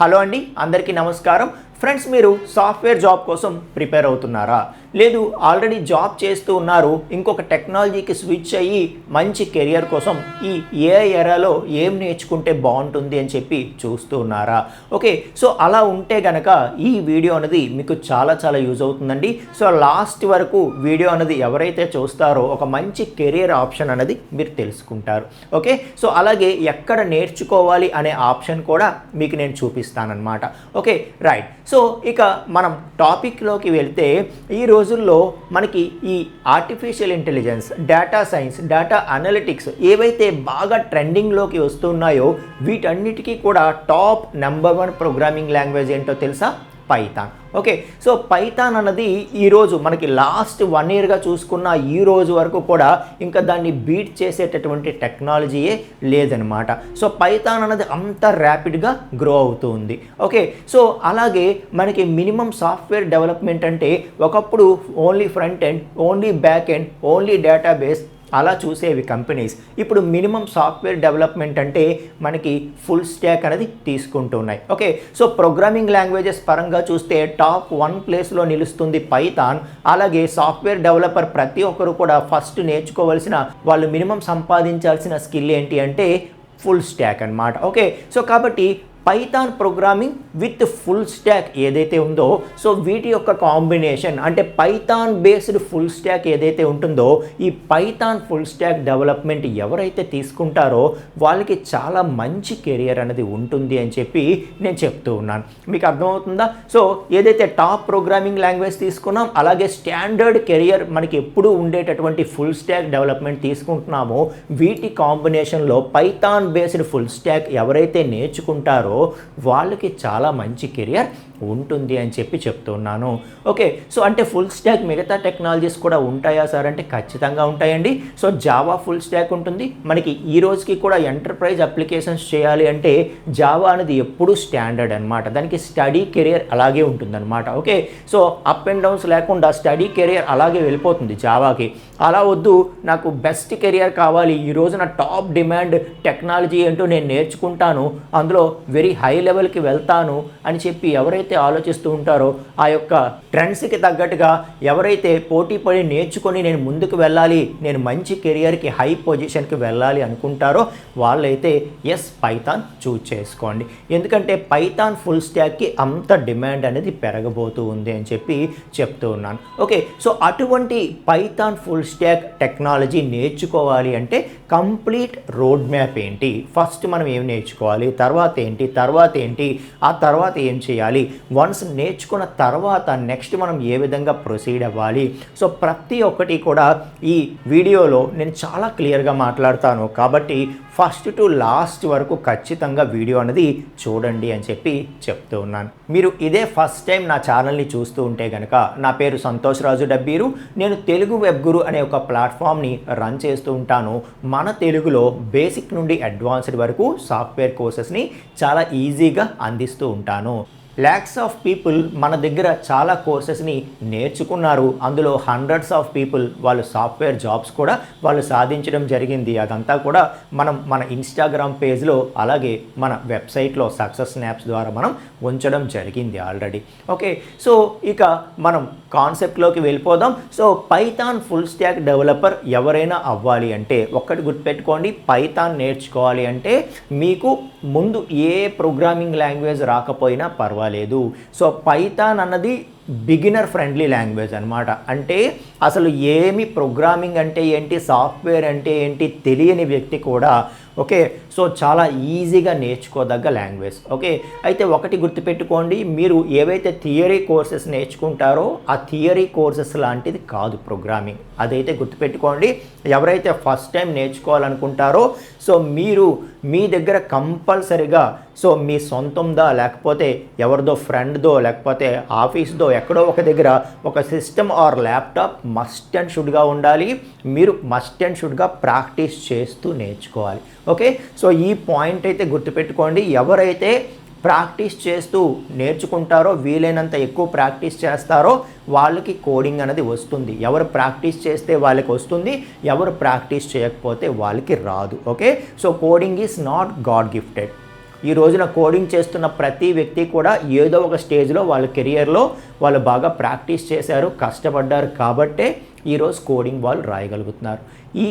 Hello అండి, అందరికీ నమస్కారం. ఫ్రెండ్స్, మీరు సాఫ్ట్వేర్ జాబ్ కోసం ప్రిపేర్ అవుతున్నారా? లేదు ఆల్రెడీ జాబ్ చేస్తూ ఉన్నారు, ఇంకొక టెక్నాలజీకి స్విచ్ అయ్యి మంచి కెరియర్ కోసం ఈ ఏఐ ఎరాలో ఏం నేర్చుకుంటే బాగుంటుంది అని చెప్పి చూస్తూ ఉన్నారా? ఓకే, సో అలా ఉంటే గనక ఈ వీడియో అనేది మీకు చాలా యూజ్ అవుతుందండి. సో లాస్ట్ వరకు వీడియో అనేది ఎవరైతే చూస్తారో ఒక మంచి కెరియర్ ఆప్షన్ అనేది మీరు తెలుసుకుంటారు. ఓకే, సో అలాగే ఎక్కడ నేర్చుకోవాలి అనే ఆప్షన్ కూడా మీకు నేను చూపిస్తానన్నమాట. Okay, right. సో ఇక మనం టాపిక్లోకి వెళ్తే, ఈ రోజుల్లో మనకి ఈ artificial intelligence, data science, data analytics ఏవైతే బాగా ట్రెండింగ్లోకి వస్తున్నాయో వీటన్నిటికీ కూడా టాప్ నెంబర్ 1 ప్రోగ్రామింగ్ లాంగ్వేజ్ ఏంటో తెలుసా? పైథాన్. ఓకే, సో పైథాన్ అన్నది ఈరోజు మనకి లాస్ట్ 1 ఇయర్గా చూసుకున్న ఈ రోజు వరకు కూడా ఇంకా దాన్ని బీట్ చేసేటటువంటి టెక్నాలజీయే లేదనమాట. సో పైథాన్ అన్నది అంత ర్యాపిడ్గా గ్రో అవుతూ ఉంది. ఓకే, సో అలాగే మనకి మినిమం సాఫ్ట్వేర్ డెవలప్మెంట్ అంటే ఒకప్పుడు only front end, only back end, only database అలా చూసేవి కంపెనీస్. ఇప్పుడు మినిమం సాఫ్ట్వేర్ డెవలప్మెంట్ అంటే మనకి ఫుల్ స్టాక్ అనేది తీసుకుంటూ ఉన్నాయి. ఓకే, సో ప్రోగ్రామింగ్ లాంగ్వేజెస్ పరంగా చూస్తే టాప్ 1 ప్లేస్లో నిలుస్తుంది పైథాన్. అలాగే సాఫ్ట్వేర్ డెవలపర్ ప్రతి ఒక్కరు కూడా ఫస్ట్ నేర్చుకోవాల్సిన, వాళ్ళు మినిమం సంపాదించాల్సిన స్కిల్ ఏంటి అంటే ఫుల్ స్టాక్ అన్నమాట. ఓకే, సో కాబట్టి Python programming with full stock ఏదైతే ఉందో, సో వీటి యొక్క కాంబినేషన్ అంటే పైథాన్ బేస్డ్ ఫుల్ స్టాక్ ఏదైతే ఉంటుందో, ఈ పైథాన్ ఫుల్ స్టాక్ డెవలప్మెంట్ ఎవరైతే తీసుకుంటారో వాళ్ళకి చాలా మంచి కెరియర్ అనేది ఉంటుంది అని చెప్పి నేను చెప్తూ ఉన్నాను. మీకు అర్థమవుతుందా? సో ఏదైతే టాప్ ప్రోగ్రామింగ్ లాంగ్వేజ్ తీసుకున్నాం, అలాగే స్టాండర్డ్ కెరియర్ మనకి ఎప్పుడూ ఉండేటటువంటి ఫుల్ స్టాక్ డెవలప్మెంట్ తీసుకుంటున్నామో, వీటి కాంబినేషన్లో పైథాన్ బేస్డ్ ఫుల్ స్టాక్ ఎవరైతే నేర్చుకుంటారో వాళ్ళకి చాలా మంచి కెరియర్ ఉంటుంది అని చెప్పి చెప్తున్నాను. ఓకే, సో అంటే ఫుల్ స్టాక్ మిగతా టెక్నాలజీస్ కూడా ఉంటాయా సార్ అంటే ఖచ్చితంగా ఉంటాయండి. సో జావా ఫుల్ స్టాక్ ఉంటుంది. మనకి ఈ రోజుకి కూడా ఎంటర్ప్రైజ్ అప్లికేషన్స్ చేయాలి అంటే జావా అనేది ఎప్పుడూ స్టాండర్డ్ అనమాట. దానికి స్టడీ కెరియర్ అలాగే ఉంటుందన్నమాట. Okay, so up and downs లేకుండా స్టడీ కెరియర్ అలాగే వెళ్ళిపోతుంది జావాకి. అలా వద్దు, నాకు బెస్ట్ కెరియర్ కావాలి, ఈ రోజున టాప్ డిమాండ్ టెక్నాలజీ ఏంటో నేను నేర్చుకుంటాను, అందులో వెరీ హై లెవెల్కి వెళ్తాను అని చెప్పి ఎవరైతే ఆలోచిస్తూ ఉంటారో, ఆ యొక్క ట్రెండ్స్కి తగ్గట్టుగా ఎవరైతే పోటీ పడి నేర్చుకొని నేను ముందుకు వెళ్ళాలి, నేను మంచి కెరియర్కి హై పొజిషన్కి వెళ్ళాలి అనుకుంటారో వాళ్ళైతే పైథాన్ చూజ్ చేసుకోండి. ఎందుకంటే పైథాన్ ఫుల్ స్టాక్కి అంత డిమాండ్ అనేది పెరగబోతూ ఉంది అని చెప్పి చెప్తూ ఉన్నాను. ఓకే, సో అటువంటి పైథాన్ ఫుల్ స్టాక్ టెక్నాలజీ నేర్చుకోవాలి అంటే కంప్లీట్ రోడ్ మ్యాప్ ఏంటి, ఫస్ట్ మనం ఏం నేర్చుకోవాలి, తర్వాత ఏంటి, ఆ తర్వాత ఏం చేయాలి, వన్స్ నేర్చుకున్న తర్వాత నెక్స్ట్ మనం ఏ విధంగా ప్రొసీడ్ అవ్వాలి. సో ప్రతి ఒక్కటి కూడా ఈ వీడియోలో నేను చాలా క్లియర్గా మాట్లాడతాను. కాబట్టి ఫస్ట్ టు లాస్ట్ వరకు ఖచ్చితంగా వీడియో అనేది చూడండి అని చెప్పి చెప్తూ ఉన్నాను. మీరు ఇదే ఫస్ట్ టైం నా ఛానల్ని చూస్తూ ఉంటే కనుక, నా పేరు సంతోష్ రాజు డబ్బీరు. నేను తెలుగు వెబ్ గురు అనే ఒక ప్లాట్ఫామ్ని రన్ చేస్తూ ఉంటాను. మన తెలుగులో బేసిక్ నుండి అడ్వాన్స్డ్ వరకు సాఫ్ట్వేర్ కోర్సెస్ని చాలా ఈజీగా అందిస్తూ ఉంటాను. ల్యాక్స్ ఆఫ్ పీపుల్ మన దగ్గర చాలా కోర్సెస్ని నేర్చుకున్నారు. అందులో హండ్రెడ్స్ ఆఫ్ పీపుల్ వాళ్ళు సాఫ్ట్వేర్ జాబ్స్ కూడా వాళ్ళు సాధించడం జరిగింది. అదంతా కూడా మనం మన ఇన్స్టాగ్రామ్ పేజ్లో, అలాగే మన వెబ్సైట్లో సక్సెస్ స్నాప్స్ ద్వారా మనం ఉంచడం జరిగింది ఆల్రెడీ. ఓకే, సో ఇక మనం కాన్సెప్ట్లోకి వెళ్ళిపోదాం. So Python full stack developer ఎవరైనా అవ్వాలి అంటే ఒక్కటి గుర్తుపెట్టుకోండి, పైథాన్ నేర్చుకోవాలి అంటే మీకు ముందు ఏ ప్రోగ్రామింగ్ లాంగ్వేజ్ రాకపోయినా పర్వాలేదు. సో పైథాన్ అన్నది బిగినర్ ఫ్రెండ్లీ లాంగ్వేజ్ అనమాట. అంటే అసలు ఏమి ప్రోగ్రామింగ్ అంటే ఏంటి, సాఫ్ట్వేర్ అంటే ఏంటి తెలియని వ్యక్తి కూడా ఓకే, సో చాలా ఈజీగా నేర్చుకోదగ్గ లాంగ్వేజ్. ఓకే, అయితే ఒకటి గుర్తుపెట్టుకోండి, మీరు ఏవైతే థియరీ కోర్సెస్ నేర్చుకుంటారో ఆ థియరీ కోర్సెస్ లాంటిది కాదు ప్రోగ్రామింగ్. అదైతే గుర్తుపెట్టుకోండి. ఎవరైతే ఫస్ట్ టైం నేర్చుకోవాలనుకుంటారో, సో మీరు మీ దగ్గర కంపల్సరిగా, సో మీ సొంతందా లేకపోతే ఎవరిదో ఫ్రెండ్దో లేకపోతే ఆఫీస్దో ఎక్కడో ఒక దగ్గర ఒక system or laptop must and షుడ్గా ఉండాలి. మీరు మస్ట్ అండ్ షుడ్గా ప్రాక్టీస్ చేస్తూ నేర్చుకోవాలి. ఓకే, సో ఈ పాయింట్ అయితే గుర్తుపెట్టుకోండి. ఎవరైతే ప్రాక్టీస్ చేస్తూ నేర్చుకుంటారో, వీలైనంత ఎక్కువ ప్రాక్టీస్ చేస్తారో వాళ్ళకి కోడింగ్ అనేది వస్తుంది. ఎవరు ప్రాక్టీస్ చేస్తే వాళ్ళకి వస్తుంది, ఎవరు ప్రాక్టీస్ చేయకపోతే వాళ్ళకి రాదు. Okay, so coding is not God gifted. ఈ రోజున కోడింగ్ చేస్తున్న ప్రతి వ్యక్తి కూడా ఏదో ఒక స్టేజ్లో వాళ్ళ కెరియర్లో వాళ్ళు బాగా ప్రాక్టీస్ చేశారు, కష్టపడ్డారు కాబట్టే ఈరోజు కోడింగ్ వాళ్ళు రాయగలుగుతున్నారు. ఈ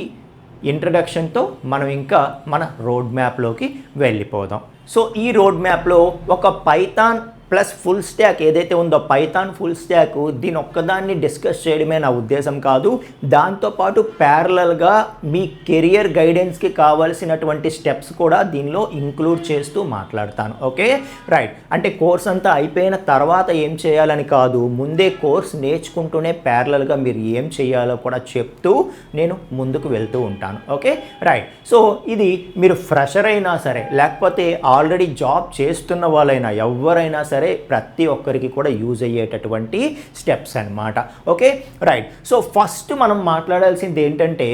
ఇంట్రడక్షన్తో మనం ఇంకా మన రోడ్ మ్యాప్లోకి వెళ్ళిపోదాం. సో ఈ రోడ్ మ్యాప్లో ఒక పైథాన్ ప్లస్ ఫుల్ స్టాక్ ఏదైతే ఉందో పైథాన్ ఫుల్ స్టాక్ దీని ఒక్కదాన్ని డిస్కస్ చేయడమే నా ఉద్దేశం కాదు. దాంతోపాటు ప్యారలల్గా మీ కెరియర్ గైడెన్స్కి కావాల్సినటువంటి స్టెప్స్ కూడా దీనిలో ఇంక్లూడ్ చేస్తూ మాట్లాడతాను. Okay right. అంటే కోర్స్ అంతా అయిపోయిన తర్వాత ఏం చేయాలని కాదు, ముందే కోర్స్ నేర్చుకుంటూనే ప్యారలల్గా మీరు ఏం చేయాలో కూడా చెప్తూ నేను ముందుకు వెళ్తూ ఉంటాను. Okay right. సో ఇది మీరు ఫ్రెషర్ అయినా సరే లేకపోతే ఆల్రెడీ జాబ్ చేస్తున్న వాళ్ళైనా ఎవరైనా సరే ప్రతి ఒక్కరికి కూడా యూజ్ అయ్యేటటువంటి స్టెప్స్ అన్నమాట. Okay right. సో ఫస్ట్ మనం మాట్లాడాల్సింది ఏంటంటే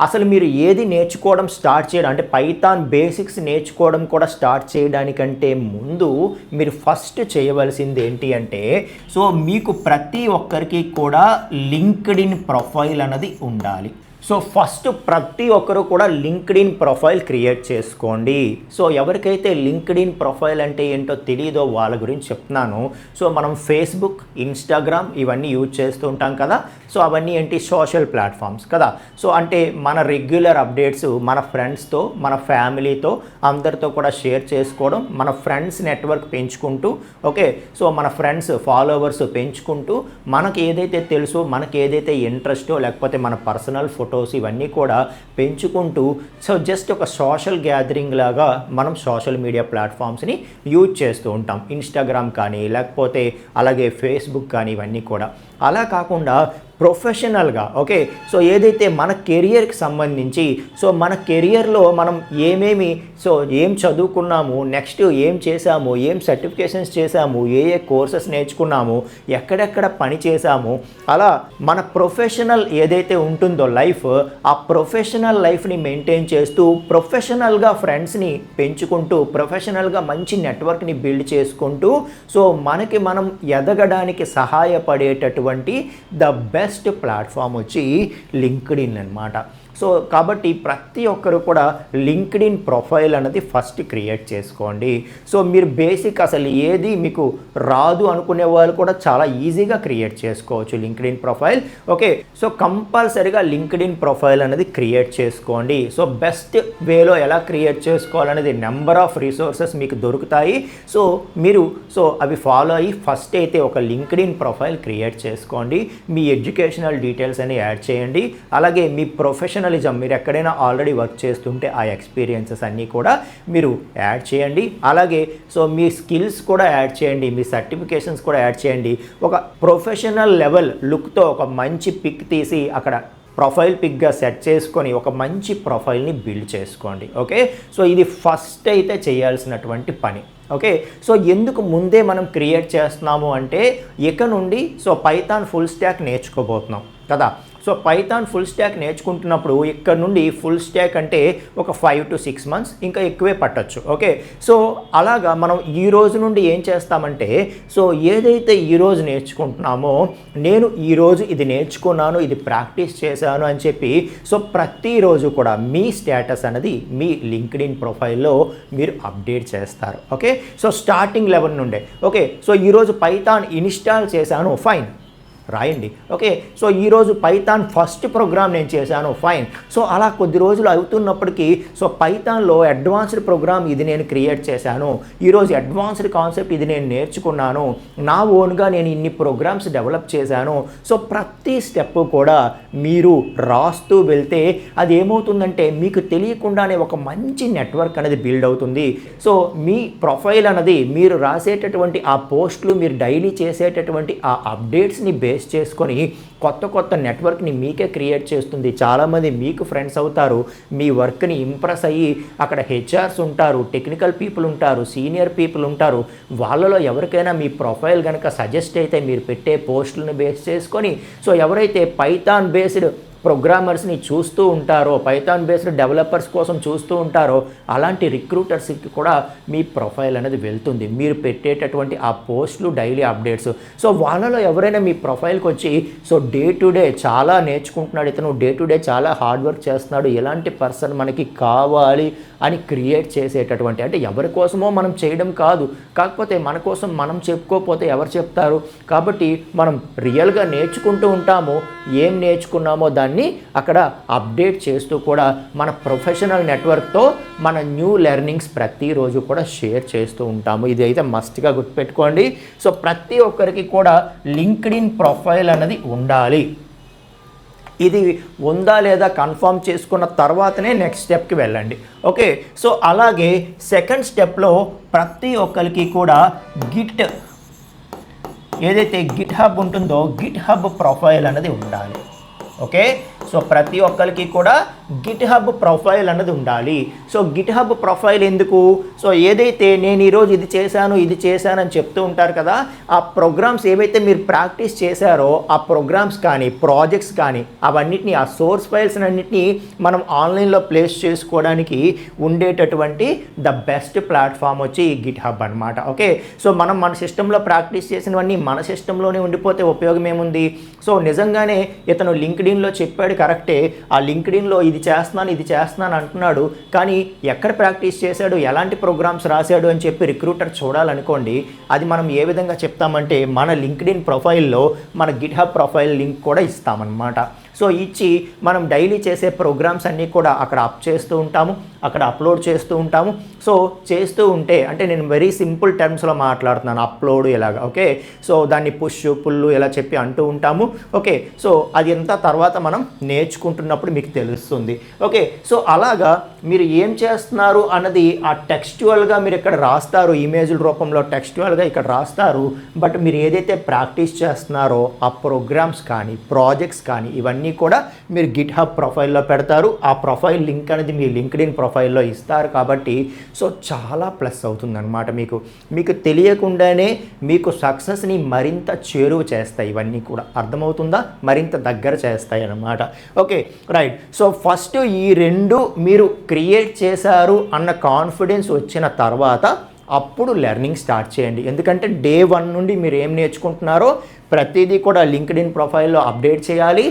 అసలు మీరు ఏది నేర్చుకోవడం స్టార్ట్ చేయడం అంటే పైథాన్ బేసిక్స్ నేర్చుకోవడం కూడా స్టార్ట్ చేయడానికంటే ముందు మీరు ఫస్ట్ చేయవలసింది ఏంటి అంటే సో మీకు ప్రతి ఒక్కరికి కూడా లింక్డ్ఇన్ ప్రొఫైల్ అన్నది ఉండాలి. సో ఫస్ట్ ప్రతి ఒక్కరు కూడా లింక్డ్ఇన్ ప్రొఫైల్ క్రియేట్ చేసుకోండి. సో ఎవరికైతే లింక్డ్ఇన్ ప్రొఫైల్ అంటే ఏంటో తెలియదో వాళ్ళ గురించి చెప్తున్నాను. సో మనం ఫేస్బుక్, ఇన్స్టాగ్రామ్ ఇవన్నీ యూజ్ చేస్తూ ఉంటాం కదా. సో అవన్నీ ఏంటి సోషల్ ప్లాట్ఫామ్స్ కదా. సో అంటే మన రెగ్యులర్ అప్డేట్స్ మన ఫ్రెండ్స్తో మన ఫ్యామిలీతో అందరితో కూడా షేర్ చేసుకోవడం, మన ఫ్రెండ్స్ నెట్వర్క్ పెంచుకుంటూ ఓకే సో మన ఫ్రెండ్స్ ఫాలోవర్స్ పెంచుకుంటూ మనకి ఏదైతే తెలుసో మనకి ఏదైతే ఇంట్రెస్టో లేకపోతే మన పర్సనల్ ఫోటోస్ ఇవన్నీ కూడా పెంచుకుంటూ సో జస్ట్ ఒక సోషల్ గ్యాదరింగ్ లాగా మనం సోషల్ మీడియా ప్లాట్ఫామ్స్ని యూజ్ చేస్తూ ఉంటాం. ఇన్స్టాగ్రామ్ కానీ లేకపోతే అలాగే ఫేస్బుక్ కానీ ఇవన్నీ కూడా. అలా కాకుండా ప్రొఫెషనల్గా ఓకే సో ఏదైతే మన కెరియర్కి సంబంధించి సో మన కెరియర్లో మనం ఏం చదువుకున్నాము, నెక్స్ట్ ఏం చేసాము, ఏం సర్టిఫికేషన్స్ చేసాము, ఏ కోర్సెస్ నేర్చుకున్నాము, ఎక్కడెక్కడ పని చేసాము, అలా మన ప్రొఫెషనల్ ఏదైతే ఉంటుందో లైఫ్ ఆ ప్రొఫెషనల్ లైఫ్ని మెయింటైన్ చేస్తూ ప్రొఫెషనల్గా ఫ్రెండ్స్ని పెంచుకుంటూ ప్రొఫెషనల్గా మంచి నెట్వర్క్ని బిల్డ్ చేసుకుంటూ సో మనకి మనం ఎదగడానికి సహాయపడేటటువంటి ద బెస్ట్ ప్లాట్ఫామ్ వచ్చి లింక్డ్ఇన్ అన్నమాట. సో కాబట్టి ప్రతి ఒక్కరు కూడా లింక్డ్ఇన్ ప్రొఫైల్ అనేది ఫస్ట్ క్రియేట్ చేసుకోండి. సో మీరు బేసిక్ అసలు ఏది మీకు రాదు అనుకునే వాళ్ళు కూడా చాలా ఈజీగా క్రియేట్ చేసుకోవచ్చు లింక్డ్ఇన్ ప్రొఫైల్. ఓకే సో కంపల్సరీగా లింక్డ్ఇన్ ప్రొఫైల్ అనేది క్రియేట్ చేసుకోండి. సో బెస్ట్ వేలో ఎలా క్రియేట్ చేసుకోవాలనేది నెంబర్ ఆఫ్ రిసోర్సెస్ మీకు దొరుకుతాయి. సో మీరు అవి ఫాలో అయ్యి ఫస్ట్ అయితే ఒక లింక్డ్ఇన్ ప్రొఫైల్ క్రియేట్ చేసుకోండి. మీ ఎడ్యుకేషనల్ డీటెయిల్స్ అని యాడ్ చేయండి. అలాగే మీ ప్రొఫెషనలిజం మీరు ఎక్కడైనా ఆల్రెడీ వర్క్ చేస్తుంటే ఆ ఎక్స్పీరియన్సెస్ అన్నీ కూడా మీరు యాడ్ చేయండి. అలాగే సో మీ స్కిల్స్ కూడా యాడ్ చేయండి, మీ సర్టిఫికేషన్స్ కూడా యాడ్ చేయండి. ఒక ప్రొఫెషనల్ లెవెల్ లుక్తో ఒక మంచి పిక్ తీసి అక్కడ ప్రొఫైల్ పిక్గా సెట్ చేసుకొని ఒక మంచి ప్రొఫైల్ని బిల్డ్ చేసుకోండి. ఓకే సో ఇది ఫస్ట్ అయితే చేయాల్సినటువంటి పని. ఓకే సో ఎందుకు ముందే మనం క్రియేట్ చేస్తున్నాము అంటే ఇక నుండి సో పైథాన్ ఫుల్ స్టాక్ నేర్చుకోబోతున్నాం కదా. సో పైథాన్ ఫుల్ స్టాక్ నేర్చుకుంటున్నప్పుడు ఇక్కడ నుండి ఫుల్ స్టాక్ అంటే ఒక 5 to 6 months ఇంకా ఎక్కువే పట్టొచ్చు. ఓకే సో అలాగా మనం ఈ రోజు నుండి ఏం చేస్తామంటే సో ఏదైతే ఈరోజు నేర్చుకుంటున్నామో నేను ఈరోజు ఇది నేర్చుకున్నాను, ఇది ప్రాక్టీస్ చేశాను అని చెప్పి సో ప్రతిరోజు కూడా మీ స్టేటస్ అనేది మీ లింక్డ్ఇన్ ప్రొఫైల్లో మీరు అప్డేట్ చేస్తారు. ఓకే సో స్టార్టింగ్ లెవెల్ నుండే ఓకే సో ఈరోజు పైథాన్ ఇన్స్టాల్ చేశాను ఫైన్ రాయండి. ఓకే సో ఈరోజు పైథాన్ ఫస్ట్ ప్రోగ్రామ్ నేను చేశాను ఫైన్. సో అలా కొద్ది రోజులు అవుతున్నప్పటికీ సో పైథాన్లో అడ్వాన్స్డ్ ప్రోగ్రామ్ ఇది నేను క్రియేట్ చేశాను, ఈరోజు అడ్వాన్స్డ్ కాన్సెప్ట్ ఇది నేను నేర్చుకున్నాను, నా ఓన్గా నేను ఇన్ని ప్రోగ్రామ్స్ డెవలప్ చేశాను. సో ప్రతి స్టెప్ కూడా మీరు రాస్తూ వెళ్తే అది ఏమవుతుందంటే మీకు తెలియకుండానే ఒక మంచి నెట్వర్క్ అనేది బిల్డ్ అవుతుంది. సో మీ ప్రొఫైల్ అనేది మీరు రాసేటటువంటి ఆ పోస్టులు మీరు డైలీ చేసేటటువంటి ఆ అప్డేట్స్ని బేస్ చేసుకొని కొత్త నెట్వర్క్ని మీకే క్రియేట్ చేస్తుంది. చాలామంది మీకు ఫ్రెండ్స్ అవుతారు, మీ వర్క్ని ఇంప్రెస్ అయ్యి అక్కడ హెచ్ఆర్స్ ఉంటారు, టెక్నికల్ పీపుల్ ఉంటారు, సీనియర్ పీపుల్ ఉంటారు. వాళ్ళలో ఎవరికైనా మీ ప్రొఫైల్ కనుక సజెస్ట్ అయితే మీరు పెట్టే పోస్టులను బేస్ చేసుకొని సో ఎవరైతే పైథాన్ బేస్డ్ ప్రోగ్రామర్స్ని చూస్తూ ఉంటారో, పైథాన్ బేస్డ్ డెవలపర్స్ కోసం చూస్తూ ఉంటారో అలాంటి రిక్రూటర్స్కి కూడా మీ ప్రొఫైల్ అనేది వెళ్తుంది. మీరు పెట్టేటటువంటి ఆ పోస్టులు, డైలీ అప్డేట్స్. సో వాళ్ళలో ఎవరైనా మీ ప్రొఫైల్కి వచ్చి సో డే టు డే చాలా నేర్చుకుంటున్నాడు, ఇతను డే టు డే చాలా హార్డ్ వర్క్ చేస్తున్నాడు, ఎలాంటి పర్సన్ మనకి కావాలి అని క్రియేట్ చేసేటటువంటి, అంటే ఎవరి కోసమో మనం చేయడం కాదు, కాకపోతే మన కోసం మనం చెప్పుకోకపోతే ఎవరు చెప్తారు. కాబట్టి మనం రియల్గా నేర్చుకుంటూ ఉంటాము, ఏం నేర్చుకున్నామో దాన్ని అక్కడ అప్డేట్ చేస్తూ కూడా మన ప్రొఫెషనల్ నెట్వర్క్తో మన న్యూ లెర్నింగ్స్ ప్రతిరోజు కూడా షేర్ చేస్తూ ఉంటాము. ఇది అయితే మస్ట్గా గుర్తుపెట్టుకోండి. సో ప్రతి ఒక్కరికి కూడా లింక్డ్ఇన్ ప్రొఫైల్ అనేది ఉండాలి. ఇది ఉందా లేదా కన్ఫర్మ్ చేసుకున్న తర్వాతనే నెక్స్ట్ స్టెప్కి వెళ్ళండి. ఓకే, సో అలాగే సెకండ్ స్టెప్లో ప్రతి ఒక్కరికి కూడా ఏదైతే గిట్ హబ్ ఉంటుందో గిట్ హబ్ ప్రొఫైల్ అనేది ఉండాలి. ఓకే, సో ప్రతి ఒక్కరికి కూడా గిట్ హబ్ ప్రొఫైల్ అన్నది ఉండాలి. సో గిట్ హబ్ ప్రొఫైల్ ఎందుకు? సో ఏదైతే నేను ఈరోజు ఇది చేశాను అని చెప్తూ ఉంటారు కదా, ఆ ప్రోగ్రామ్స్ ఏవైతే మీరు ప్రాక్టీస్ చేశారో ఆ ప్రోగ్రామ్స్ కానీ ప్రాజెక్ట్స్ కానీ అవన్నిటిని, ఆ సోర్స్ ఫైల్స్ అన్నిటినీ మనం ఆన్లైన్లో ప్లేస్ చేసుకోవడానికి ఉండేటటువంటి ద బెస్ట్ ప్లాట్ఫామ్ వచ్చి గిట్ హబ్ అనమాట. ఓకే, సో మనం మన సిస్టంలో ప్రాక్టీస్ చేసినవన్నీ మన సిస్టంలోనే ఉండిపోతే ఉపయోగం ఏముంది? సో నిజంగానే ఇతను లింక్డ్ఇన్లో చెప్పాడు కరెక్టే, ఆ లింక్డ్ఇన్లో ఇది చేస్తున్నాను అంటున్నాడు, కానీ ఎక్కడ ప్రాక్టీస్ చేశాడు, ఎలాంటి ప్రోగ్రామ్స్ రాశాడు అని చెప్పి రిక్రూటర్ చూడాలనుకోండి, అది మనం ఏ విధంగా చెప్తామంటే మన లింక్డ్ఇన్ ప్రొఫైల్లో మన గిట్ హబ్ ప్రొఫైల్ లింక్ కూడా ఇస్తామన్నమాట. సో ఇచ్చి మనం డైలీ చేసే ప్రోగ్రామ్స్ అన్నీ కూడా అక్కడ అక్కడ అప్లోడ్ చేస్తూ ఉంటాము. సో చేస్తూ ఉంటే, అంటే నేను వెరీ సింపుల్ టర్మ్స్లో మాట్లాడుతున్నాను, అప్లోడ్ ఎలాగా. ఓకే, సో దాన్ని పుష్ పుల్లు ఇలా చెప్పి అంటూ ఉంటాము. ఓకే, సో అది ఎంత తర్వాత మనం నేర్చుకుంటున్నప్పుడు మీకు తెలుస్తుంది. ఓకే, సో అలాగా మీరు ఏం చేస్తున్నారు అన్నది ఆ టెక్స్చువల్గా మీరు ఇక్కడ రాస్తారు, ఇమేజ్ల రూపంలో టెక్స్చువల్గా ఇక్కడ రాస్తారు. బట్ మీరు ఏదైతే ప్రాక్టీస్ చేస్తున్నారో ఆ ప్రోగ్రామ్స్ కానీ ప్రాజెక్ట్స్ కానీ ఇవన్నీ కూడా మీరు గిట్ హబ్ ప్రొఫైల్లో పెడతారు. ఆ ప్రొఫైల్ లింక్ అనేది మీ లింక్డ్ఇన్ ప్రొఫైల్లో ఇస్తారు. కాబట్టి సో చాలా ప్లస్ అవుతుందన్నమాట. మీకు తెలియకుండానే మీకు సక్సెస్ని మరింత చేరువ చేస్తాయి. ఇవన్నీ కూడా అర్థమవుతుందా? మరింత దగ్గర చేస్తాయి అన్నమాట. Okay, right. సో ఫస్ట్ ఈ రెండు మీరు క్రియేట్ చేశారు అన్న కాన్ఫిడెన్స్ వచ్చిన తర్వాత అప్పుడు లెర్నింగ్ స్టార్ట్ చేయండి. ఎందుకంటే డే 1 నుండి మీరు ఏం నేర్చుకుంటున్నారో ప్రతిదీ కూడా లింక్డ్ఇన్ ప్రొఫైల్లో అప్డేట్ చేయాలి.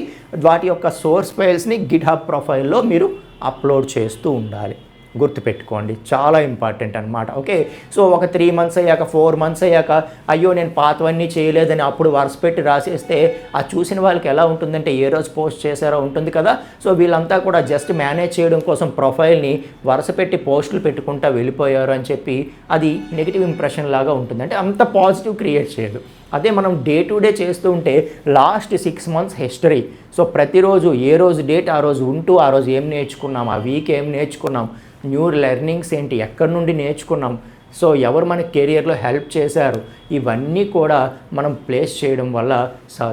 వాటి యొక్క సోర్స్ ఫైల్స్ని గిట్ హబ్ ప్రొఫైల్లో మీరు అప్లోడ్ చేస్తూ ఉండాలి. గుర్తుపెట్టుకోండి, చాలా ఇంపార్టెంట్ అనమాట. ఓకే, సో ఒక 3 మంత్స్ అయ్యాక 4 మంత్స్ అయ్యాక అయ్యో నేను పాతవన్నీ చేయలేదని అప్పుడు వరుస పెట్టి రాసేస్తే ఆ చూసిన వాళ్ళకి ఎలా ఉంటుందంటే ఏ రోజు పోస్ట్ చేశారో ఉంటుంది కదా. సో వీళ్ళంతా కూడా జస్ట్ మేనేజ్ చేయడం కోసం ప్రొఫైల్ని వరుస పెట్టి పోస్టులు పెట్టుకుంటా వెళ్ళిపోయారు అని చెప్పి అది నెగిటివ్ ఇంప్రెషన్ లాగా ఉంటుంది. అంటే అంత పాజిటివ్ క్రియేట్ చేయదు. అదే మనం డే టు డే చేస్తూ ఉంటే లాస్ట్ 6 మంత్స్ హిస్టరీ, సో ప్రతిరోజు ఏ రోజు డేట్ ఆ రోజు ఉంటూ ఆ రోజు ఏం నేర్చుకున్నాం, ఆ వీక్ ఏం నేర్చుకున్నాం, న్యూ లెర్నింగ్స్ ఏంటి, ఎక్కడి నుండి నేర్చుకున్నాం, సో ఎవరు మన కెరియర్లో హెల్ప్ చేశారు, ఇవన్నీ కూడా మనం ప్లేస్ చేయడం వల్ల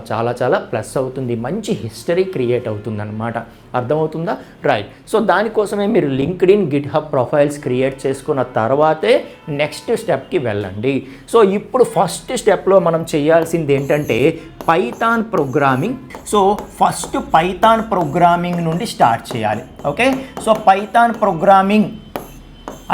చాలా చాలా ప్లస్ అవుతుంది. మంచి హిస్టరీ క్రియేట్ అవుతుందన్నమాట. అర్థమవుతుందా? రైట్. సో దానికోసమే మీరు LinkedIn Git hub profiles create చేసుకున్న తర్వాతే నెక్స్ట్ స్టెప్కి వెళ్ళండి. సో ఇప్పుడు ఫస్ట్ స్టెప్లో మనం చేయాల్సింది ఏంటంటే Python programming. So first Python programming నుండి స్టార్ట్ చేయాలి. ఓకే, సో పైథాన్ ప్రోగ్రామింగ్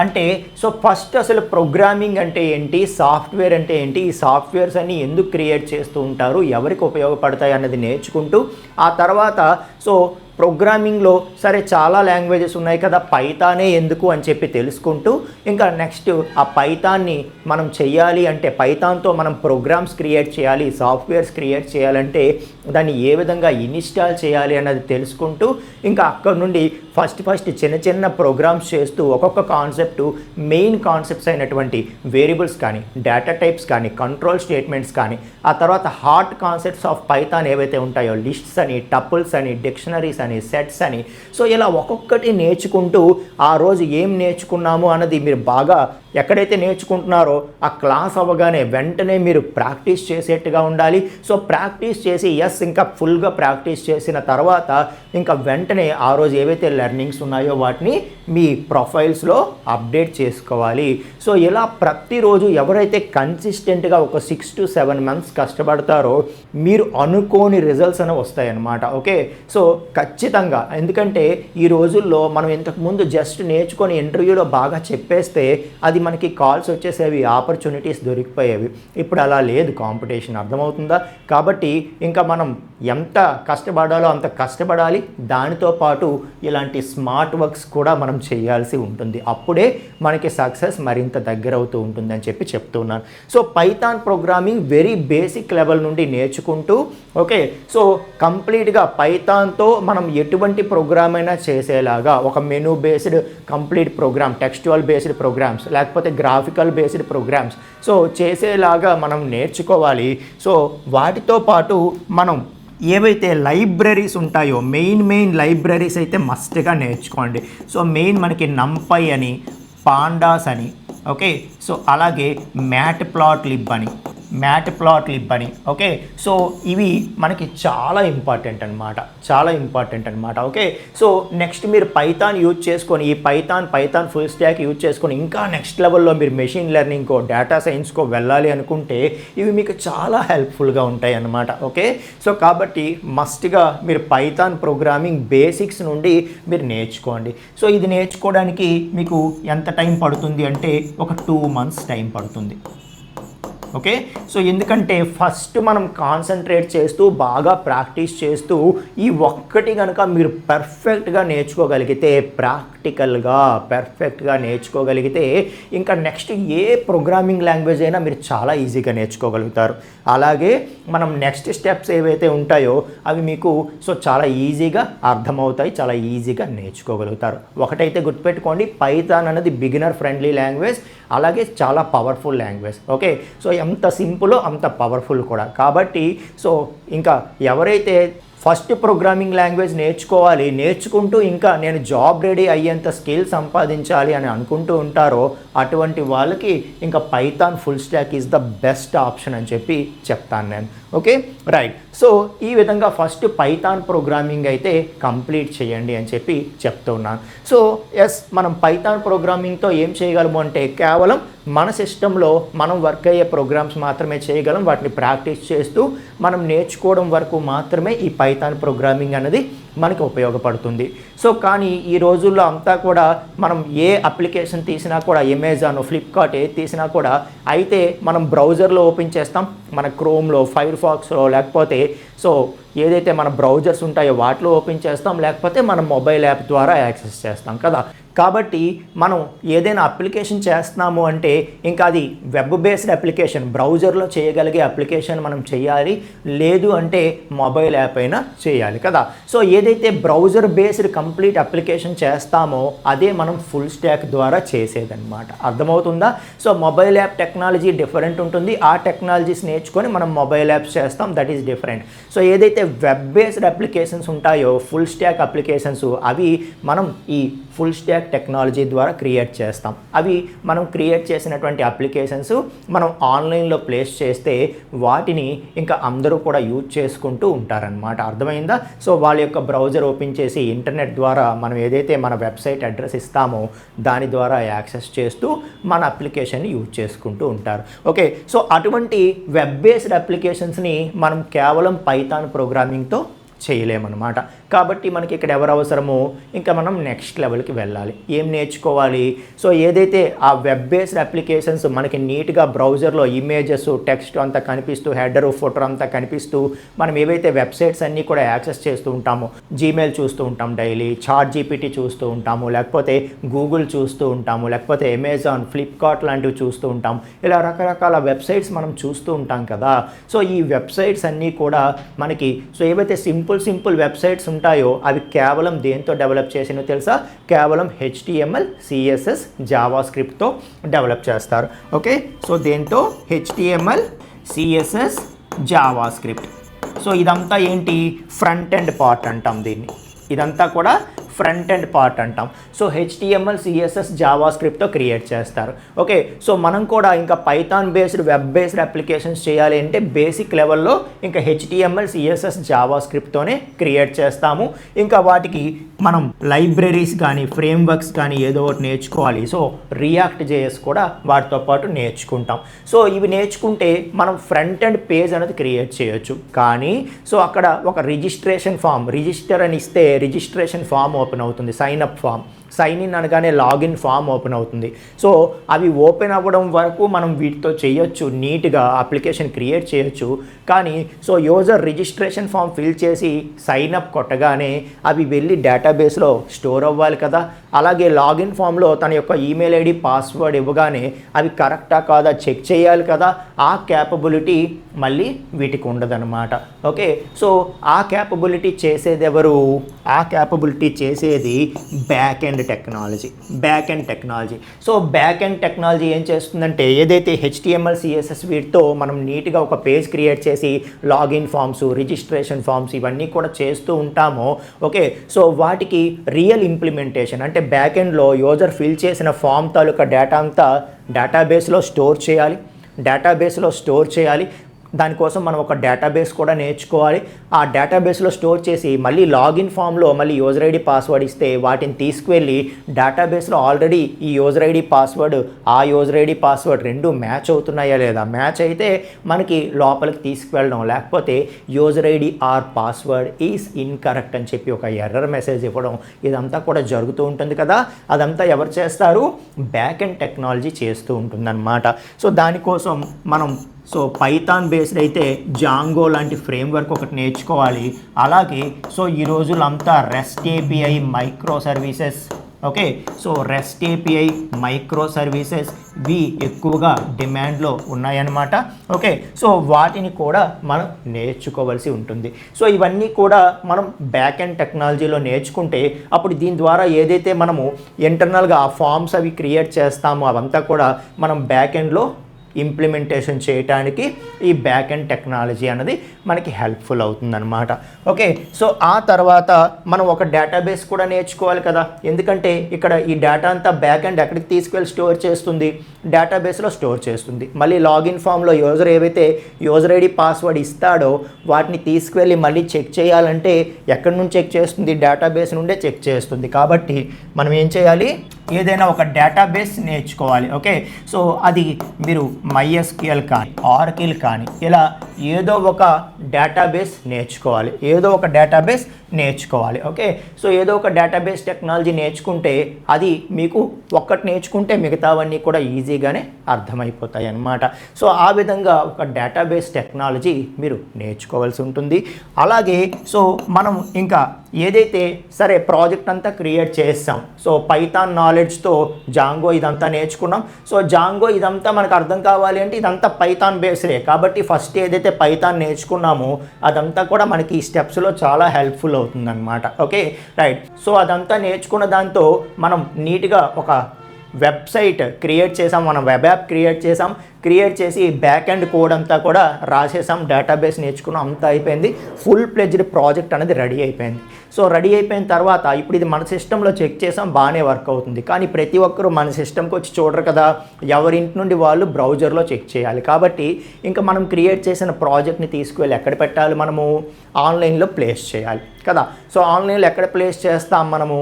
అంటే సో ఫస్ట్ అసలు ప్రోగ్రామింగ్ అంటే ఏంటి, సాఫ్ట్వేర్ అంటే ఏంటి, ఈ సాఫ్ట్వేర్స్ అన్ని ఎందుకు క్రియేట్ చేస్తూ ఉంటారు, ఎవరికి ఉపయోగపడతాయి అన్నది నేర్చుకుంటూ ఆ తర్వాత సో ప్రోగ్రామింగ్లో సరే చాలా లాంగ్వేజెస్ ఉన్నాయి కదా, పైథానే ఎందుకు అని చెప్పి తెలుసుకుంటూ ఇంకా నెక్స్ట్ ఆ పైథాన్ని మనం చెయ్యాలి అంటే పైథాన్తో మనం ప్రోగ్రామ్స్ క్రియేట్ చేయాలి, సాఫ్ట్వేర్స్ క్రియేట్ చేయాలంటే దాన్ని ఏ విధంగా ఇన్స్టాల్ చేయాలి అన్నది తెలుసుకుంటూ ఇంకా అక్కడ నుండి ఫస్ట్ చిన్న చిన్న ప్రోగ్రామ్స్ చేస్తూ ఒక్కొక్క కాన్సెప్టు మెయిన్ కాన్సెప్ట్స్ అయినటువంటి వేరియబుల్స్ కానీ డేటా టైప్స్ కానీ కంట్రోల్ స్టేట్మెంట్స్ కానీ ఆ తర్వాత హార్ట్ కాన్సెప్ట్స్ ఆఫ్ పైథాన్ ఏవైతే ఉంటాయో లిస్ట్స్ అని, టపుల్స్ అని, డిక్షనరీస్ అని, సెట్స్ అని, సో ఇలా ఒక్కొక్కటి నేర్చుకుంటూ ఆ రోజు ఏం నేర్చుకున్నాము అన్నది మీరు బాగా ఎక్కడైతే నేర్చుకుంటున్నారో ఆ క్లాస్ అవ్వగానే వెంటనే మీరు ప్రాక్టీస్ చేసేట్టుగా ఉండాలి. సో ప్రాక్టీస్ చేసి ఎస్ ప్లస్ ఇంకా ఫుల్గా ప్రాక్టీస్ చేసిన తర్వాత ఇంకా వెంటనే ఆ రోజు ఏవైతే లెర్నింగ్స్ ఉన్నాయో వాటిని మీ ప్రొఫైల్స్లో అప్డేట్ చేసుకోవాలి. సో ఇలా ప్రతిరోజు ఎవరైతే కన్సిస్టెంట్గా ఒక 6 to 7 months కష్టపడతారో మీరు అనుకోని రిజల్ట్స్ అనేవి వస్తాయన్నమాట. ఓకే, సో ఖచ్చితంగా, ఎందుకంటే ఈ రోజుల్లో మనం ఇంతకుముందు జస్ట్ నేర్చుకొని ఇంటర్వ్యూలో బాగా చెప్పేస్తే అది మనకి కాల్స్ వచ్చేసేవి, ఆపర్చునిటీస్ దొరికిపోయేవి. ఇప్పుడు అలా లేదు కాంపిటీషన్, అర్థమవుతుందా? కాబట్టి ఇంకా మనం ఎంత కష్టపడాలో అంత కష్టపడాలి. దానితో పాటు ఇలాంటి స్మార్ట్ వర్క్స్ కూడా మనం చేయాల్సి ఉంటుంది. అప్పుడే మనకి సక్సెస్ మరింత దగ్గర అవుతూ ఉంటుందని చెప్పి చెప్తున్నాను. So Python programming very basic level నుండి నేర్చుకుంటూ, ఓకే, సో కంప్లీట్గా పైథాన్తో మనం ఎటువంటి ప్రోగ్రామ్ అయినా చేసేలాగా ఒక menu based complete program, textual based programs, లేకపోతే గ్రాఫికల్ బేస్డ్ ప్రోగ్రామ్స్ సో చేసేలాగా మనం నేర్చుకోవాలి. సో వాటితో పాటు మనం ఏవైతే లైబ్రరీస్ ఉంటాయో మెయిన్ లైబ్రరీస్ అయితే మస్ట్గా నేర్చుకోండి. సో మెయిన్ మనకి నంపై అని, పాండాస్ అని, ఓకే, సో అలాగే మ్యాట్ ప్లాట్ లిబ్ అని, ఓకే, సో ఇవి మనకి చాలా ఇంపార్టెంట్ అనమాట. ఓకే, సో నెక్స్ట్ మీరు పైథాన్ యూజ్ చేసుకొని, ఈ పైథాన్ ఫుల్ స్టాక్ యూజ్ చేసుకొని ఇంకా నెక్స్ట్ లెవెల్లో మీరు మెషిన్ లెర్నింగ్కో, డేటా సైన్స్కో వెళ్ళాలి అనుకుంటే ఇవి మీకు చాలా హెల్ప్ఫుల్గా ఉంటాయి అన్నమాట. ఓకే, సో కాబట్టి మస్ట్గా మీరు పైథాన్ ప్రోగ్రామింగ్ బేసిక్స్ నుండి మీరు నేర్చుకోండి. సో ఇది నేర్చుకోవడానికి మీకు ఎంత టైం పడుతుంది అంటే ఒక 2 months టైం పడుతుంది. ఓకే, సో ఎందుకంటే ఫస్ట్ మనం కాన్సన్ట్రేట్ చేస్తూ బాగా ప్రాక్టీస్ చేస్తూ ఈ ఒక్కటి కనుక మీరు పర్ఫెక్ట్గా నేర్చుకోగలిగితే, పర్ఫెక్ట్గా నేర్చుకోగలిగితే ఇంకా నెక్స్ట్ ఏ ప్రోగ్రామింగ్ లాంగ్వేజ్ అయినా మీరు చాలా ఈజీగా నేర్చుకోగలుగుతారు. అలాగే మనం నెక్స్ట్ స్టెప్స్ ఏవైతే ఉంటాయో అవి మీకు సో చాలా ఈజీగా అర్థమవుతాయి, చాలా ఈజీగా నేర్చుకోగలుగుతారు. ఒకటైతే గుర్తుపెట్టుకోండి, పైథాన్ అనేది బిగినర్ ఫ్రెండ్లీ లాంగ్వేజ్, అలాగే చాలా పవర్ఫుల్ లాంగ్వేజ్. ఓకే, సో ఎంత సింపులో అంత పవర్ఫుల్ కూడా. కాబట్టి సో ఇంకా ఎవరైతే ఫస్ట్ ప్రోగ్రామింగ్ లాంగ్వేజ్ నేర్చుకుంటూ ఇంకా నేను జాబ్ రెడీ అయ్యేంత స్కిల్ సంపాదించాలి అని అనుకుంటూ ఉంటారో అటువంటి వాళ్ళకి ఇంకా Python full stock is the best option అని చెప్పి చెప్తాను నేను. Okay, right. సో ఈ విధంగా ఫస్ట్ పైథాన్ ప్రోగ్రామింగ్ అయితే కంప్లీట్ చేయండి అని చెప్పి చెప్తున్నాను. సో ఎస్, మనం పైథాన్ ప్రోగ్రామింగ్తో ఏం చేయగలము అంటే కేవలం మన సిస్టంలో మనం వర్క్ అయ్యే ప్రోగ్రామ్స్ మాత్రమే చేయగలం. వాటిని ప్రాక్టీస్ చేస్తూ మనం నేర్చుకోవడం వరకు మాత్రమే ఈ పైథాన్ ప్రోగ్రామింగ్ అనేది మనకి ఉపయోగపడుతుంది. సో కానీ ఈ రోజుల్లో అంతా కూడా మనం ఏ అప్లికేషన్ తీసినా కూడా, అమెజాన్, ఫ్లిప్కార్ట్ ఏది తీసినా కూడా అయితే మనం బ్రౌజర్లో ఓపెన్ చేస్తాం, మన క్రోమ్లో, ఫైర్ ఫాక్స్లో, లేకపోతే సో ఏదైతే మన బ్రౌజర్స్ ఉంటాయో వాటిలో ఓపెన్ చేస్తాం, లేకపోతే మన మొబైల్ యాప్ ద్వారా యాక్సెస్ చేస్తాం కదా. కాబట్టి మనం ఏదైనా అప్లికేషన్ చేస్తున్నాము అంటే ఇంకా అది వెబ్ బేస్డ్ అప్లికేషన్, బ్రౌజర్లో చేయగలిగే అప్లికేషన్ మనం చేయాలి, లేదు అంటే మొబైల్ యాప్ అయినా చేయాలి కదా. సో ఏదైతే బ్రౌజర్ బేస్డ్ కంప్లీట్ అప్లికేషన్ చేస్తామో అదే మనం ఫుల్ స్టాక్ ద్వారా చేసేదన్నమాట. అర్థమవుతుందా? So mobile app technology different ఉంటుంది, ఆ టెక్నాలజీస్ నేర్చుకొని మనం మొబైల్ యాప్స్ చేస్తాం, దట్ ఈస్ డిఫరెంట్. సో ఏదైతే వెబ్ బేస్డ్ అప్లికేషన్స్ ఉంటాయో ఫుల్ స్టాక్ అప్లికేషన్స్, అవి మనం ఈ ఫుల్ స్టాక్ టెక్నాలజీ ద్వారా క్రియేట్ చేస్తాం. అవి మనం క్రియేట్ చేసినటువంటి అప్లికేషన్స్ మనం ఆన్లైన్లో ప్లేస్ చేస్తే వాటిని ఇంకా అందరూ కూడా యూజ్ చేసుకుంటూ ఉంటారనమాట. అర్థమైందా? సో వాళ్ళ యొక్క బ్రౌజర్ ఓపెన్ చేసి ఇంటర్నెట్ ద్వారా మనం ఏదైతే మన వెబ్సైట్ అడ్రస్ ఇస్తామో దాని ద్వారా యాక్సెస్ చేస్తూ మన అప్లికేషన్ని యూజ్ చేసుకుంటూ ఉంటారు. ఓకే, సో అటువంటి వెబ్ బేస్డ్ అప్లికేషన్స్ని మనం కేవలం పైథాన్ ప్రోగ్రామింగ్తో చేయలేమన్నమాట. కాబట్టి మనకి ఇక్కడ ఎవరు అవసరమో ఇంకా మనం నెక్స్ట్ లెవెల్కి వెళ్ళాలి. ఏం నేర్చుకోవాలి? సో ఏదైతే ఆ వెబ్ బేస్డ్ అప్లికేషన్స్ మనకి నీట్గా బ్రౌజర్లో ఇమేజెస్, టెక్స్ట్ అంతా కనిపిస్తూ, హెడరు, ఫోటో అంతా కనిపిస్తూ మనం ఏవైతే వెబ్సైట్స్ అన్నీ కూడా యాక్సెస్ చేస్తూ ఉంటామో, జీమెయిల్ చూస్తూ ఉంటాం డైలీ, చాట్ జీపీటీ చూస్తూ ఉంటాము, లేకపోతే గూగుల్ చూస్తూ ఉంటాము, లేకపోతే అమెజాన్, ఫ్లిప్కార్ట్ లాంటివి చూస్తూ ఉంటాం. ఇలా రకరకాల వెబ్సైట్స్ మనం చూస్తూ ఉంటాం కదా. సో ఈ వెబ్సైట్స్ అన్నీ కూడా మనకి సో ఏవైతే సింపుల్ వెబ్సైట్స్ ఉంటాయో అవి కేవలం దేంతో డెవలప్ చేసినో తెలుసా? కేవలం HTML, CSS, జావా స్క్రిప్ట్తో డెవలప్ చేస్తారు. ఓకే, సో దేంతో? HTML, CSS, JavaScript. So ఇదంతా ఏంటి? ఫ్రంట్ ఎండ్ పార్ట్ అంటాం దీన్ని. ఇదంతా కూడా ఫ్రంట్ ఎండ్ పార్ట్ అంటాం. సో HTML CSS జావా స్క్రిప్ట్తో క్రియేట్ చేస్తారు. ఓకే, సో మనం కూడా ఇంకా Python based web based applications చేయాలి అంటే బేసిక్ లెవెల్లో ఇంకా HTML CSS జావా స్క్రిప్ట్తోనే క్రియేట్ చేస్తాము. ఇంకా వాటికి మనం లైబ్రరీస్ కానీ ఫ్రేమ్వర్క్స్ కానీ ఏదో ఒకటి నేర్చుకోవాలి. సో రియాక్ట్ JS కూడా వాటితో పాటు నేర్చుకుంటాం. సో ఇవి నేర్చుకుంటే మనం ఫ్రంట్ ఎండ్ పేజ్ అనేది క్రియేట్ చేయొచ్చు. కానీ సో అక్కడ ఒక రిజిస్ట్రేషన్ ఫామ్, రిజిస్టర్ అని ఇస్తే రిజిస్ట్రేషన్ ఫామ్ ఓపెన్ అవుతుంది, sign up form. Sign in అనగానే లాగిన్ ఫామ్ ఓపెన్ అవుతుంది. సో అవి ఓపెన్ అవ్వడం వరకు మనం వీటితో చేయొచ్చు, నీట్గా అప్లికేషన్ క్రియేట్ చేయొచ్చు. కానీ so user registration form fill చేసి సైన్ అప్ కొట్టగానే అవి వెళ్ళి డేటాబేస్లో స్టోర్ అవ్వాలి కదా. అలాగే లాగిన్ ఫామ్లో తన యొక్క ఈమెయిల్ ఐడి పాస్వర్డ్ ఇవ్వగానే అవి కరెక్టా కాదా చెక్ చేయాలి కదా. ఆ క్యాపబిలిటీ మళ్ళీ వీటికి ఉండదన్నమాట. ఓకే, సో ఆ క్యాపబిలిటీ చేసేది ఎవరు? ఆ క్యాపబిలిటీ చేసేది back end technology. Back end technology. So back end technology ఏం చేస్తుందంటే ఏదైతే HTML CSS వీటితో మనం నీట్గా ఒక పేజ్ క్రియేట్ చేసి లాగిన్ ఫామ్స్, రిజిస్ట్రేషన్ ఫామ్స్ ఇవన్నీ కూడా చేస్తూ ఉంటామో, ఓకే, సో వాటికి రియల్ ఇంప్లిమెంటేషన్ అంటే బ్యాక్ ఎండ్లో యూజర్ ఫిల్ చేసిన ఫామ్ తాలూకా డేటా అంతా డేటాబేస్లో స్టోర్ చేయాలి. దానికోసం మనం ఒక డేటాబేస్ కూడా నేర్చుకోవాలి. ఆ డేటాబేస్లో స్టోర్ చేసి మళ్ళీ లాగిన్ ఫామ్లో మళ్ళీ యూజర్ ఐడి పాస్వర్డ్ ఇస్తే వాటిని తీసుకువెళ్ళి డేటాబేస్లో ఆల్రెడీ ఈ యూజర్ ఐడి పాస్వర్డ్ ఆ యూజర్ ఐడి పాస్వర్డ్ రెండు మ్యాచ్ అవుతున్నాయా లేదా, మ్యాచ్ అయితే మనకి లోపలికి తీసుకువెళ్ళడం, లేకపోతే user ID are password is incorrect అని చెప్పి ఒక ఎర్రర్ మెసేజ్ ఇవ్వడం, ఇదంతా కూడా జరుగుతూ ఉంటుంది కదా. అదంతా ఎవరు చేస్తారు? బ్యాక్ ఎండ్ టెక్నాలజీ చేస్తూ ఉంటుందన్నమాట. సో దానికోసం మనం సో పైథాన్ బేస్డ్ అయితే జాంగో లాంటి ఫ్రేమ్వర్క్ ఒకటి నేర్చుకోవాలి. అలాగే సో ఈ రోజులంతా REST API micro services, okay, so REST API micro services ఇవి ఎక్కువగా డిమాండ్లో ఉన్నాయన్నమాట. ఓకే, సో వాటిని కూడా మనం నేర్చుకోవాల్సి ఉంటుంది. సో ఇవన్నీ కూడా మనం బ్యాక్ ఎండ్ టెక్నాలజీలో నేర్చుకుంటే అప్పుడు దీని ద్వారా ఏదైతే మనము ఇంటర్నల్గా ఆ ఫామ్స్ అవి క్రియేట్ చేస్తామో అవంతా కూడా మనం బ్యాక్ ఎండ్లో ఇంప్లిమెంటేషన్ చేయడానికి ఈ బ్యాక్ ఎండ్ టెక్నాలజీ అనేది మనకి హెల్ప్ఫుల్ అవుతుందన్నమాట. ఓకే, సో ఆ తర్వాత మనం ఒక డేటాబేస్ కూడా నేర్చుకోవాలి కదా. ఎందుకంటే ఇక్కడ ఈ డేటా అంతా బ్యాక్ ఎండ్ ఎక్కడికి తీసుకెళ్ళి స్టోర్ చేస్తుంది? డేటాబేస్లో స్టోర్ చేస్తుంది. మళ్ళీ లాగిన్ ఫామ్లో యూజర్ ఏవైతే యూజర్ ఐడి పాస్వర్డ్ ఇస్తాడో వాటిని తీసుకువెళ్ళి మళ్ళీ చెక్ చేయాలంటే ఎక్కడి నుంచి చెక్ చేస్తుంది? డేటాబేస్ నుండే చెక్ చేస్తుంది. కాబట్టి మనం ఏం చేయాలి? ఏదైనా ఒక డేటాబేస్ నేర్చుకోవాలి. ఓకే, సో అది మీరు MySQL కానీ Oracle కానీ ఇలా ఏదో ఒక డేటాబేస్ నేర్చుకోవాలి. ఓకే, సో ఏదో ఒక డేటాబేస్ టెక్నాలజీ నేర్చుకుంటే అది మీకు ఒక్కటి నేర్చుకుంటే మిగతావన్నీ కూడా ఈజీగానే అర్థమైపోతాయి అన్నమాట. సో ఆ విధంగా ఒక డేటాబేస్ టెక్నాలజీ మీరు నేర్చుకోవాల్సి ఉంటుంది. అలాగే సో మనం ఇంకా ఏదైతే సరే ప్రాజెక్ట్ అంతా క్రియేట్ చేస్తాం. సో పైథాన్ నాలెడ్జ్తో జాంగో ఇదంతా నేర్చుకున్నాం. సో జాంగో ఇదంతా మనకు అర్థం కావాలి అంటే ఇదంతా పైథాన్ బేస్డే కాబట్టి ఫస్ట్ ఏదైతే పైథాన్ నేర్చుకున్నామో అదంతా కూడా మనకి ఈ స్టెప్స్లో చాలా హెల్ప్ఫుల్ అవుతుందన్నమాట. Okay, right. సో అదంతా నేర్చుకున్న దాంతో మనం నీట్గా ఒక వెబ్సైట్ క్రియేట్ చేసాం, మనం వెబ్ యాప్ క్రియేట్ చేసి బ్యాక్ ఎండ్ కోడ్ అంతా కూడా రాసేసాం, డేటాబేస్ నేర్చుకున్నాం, అంతా అయిపోయింది. ఫుల్ ప్లెజ్డ్ ప్రాజెక్ట్ అనేది రెడీ అయిపోయింది. సో రెడీ అయిపోయిన తర్వాత ఇప్పుడు ఇది మన సిస్టంలో చెక్ చేసాం, బాగానే వర్క్ అవుతుంది. కానీ ప్రతి ఒక్కరూ మన సిస్టమ్కి వచ్చి చూడరు కదా, ఎవరింటి నుండి వాళ్ళు బ్రౌజర్లో చెక్ చేయాలి. కాబట్టి ఇంకా మనం క్రియేట్ చేసిన ప్రాజెక్ట్ని తీసుకువెళ్ళి ఎక్కడ పెట్టాలి? మనము ఆన్లైన్లో ప్లేస్ చేయాలి కదా. సో ఆన్లైన్లో ఎక్కడ ప్లేస్ చేస్తాం? మనము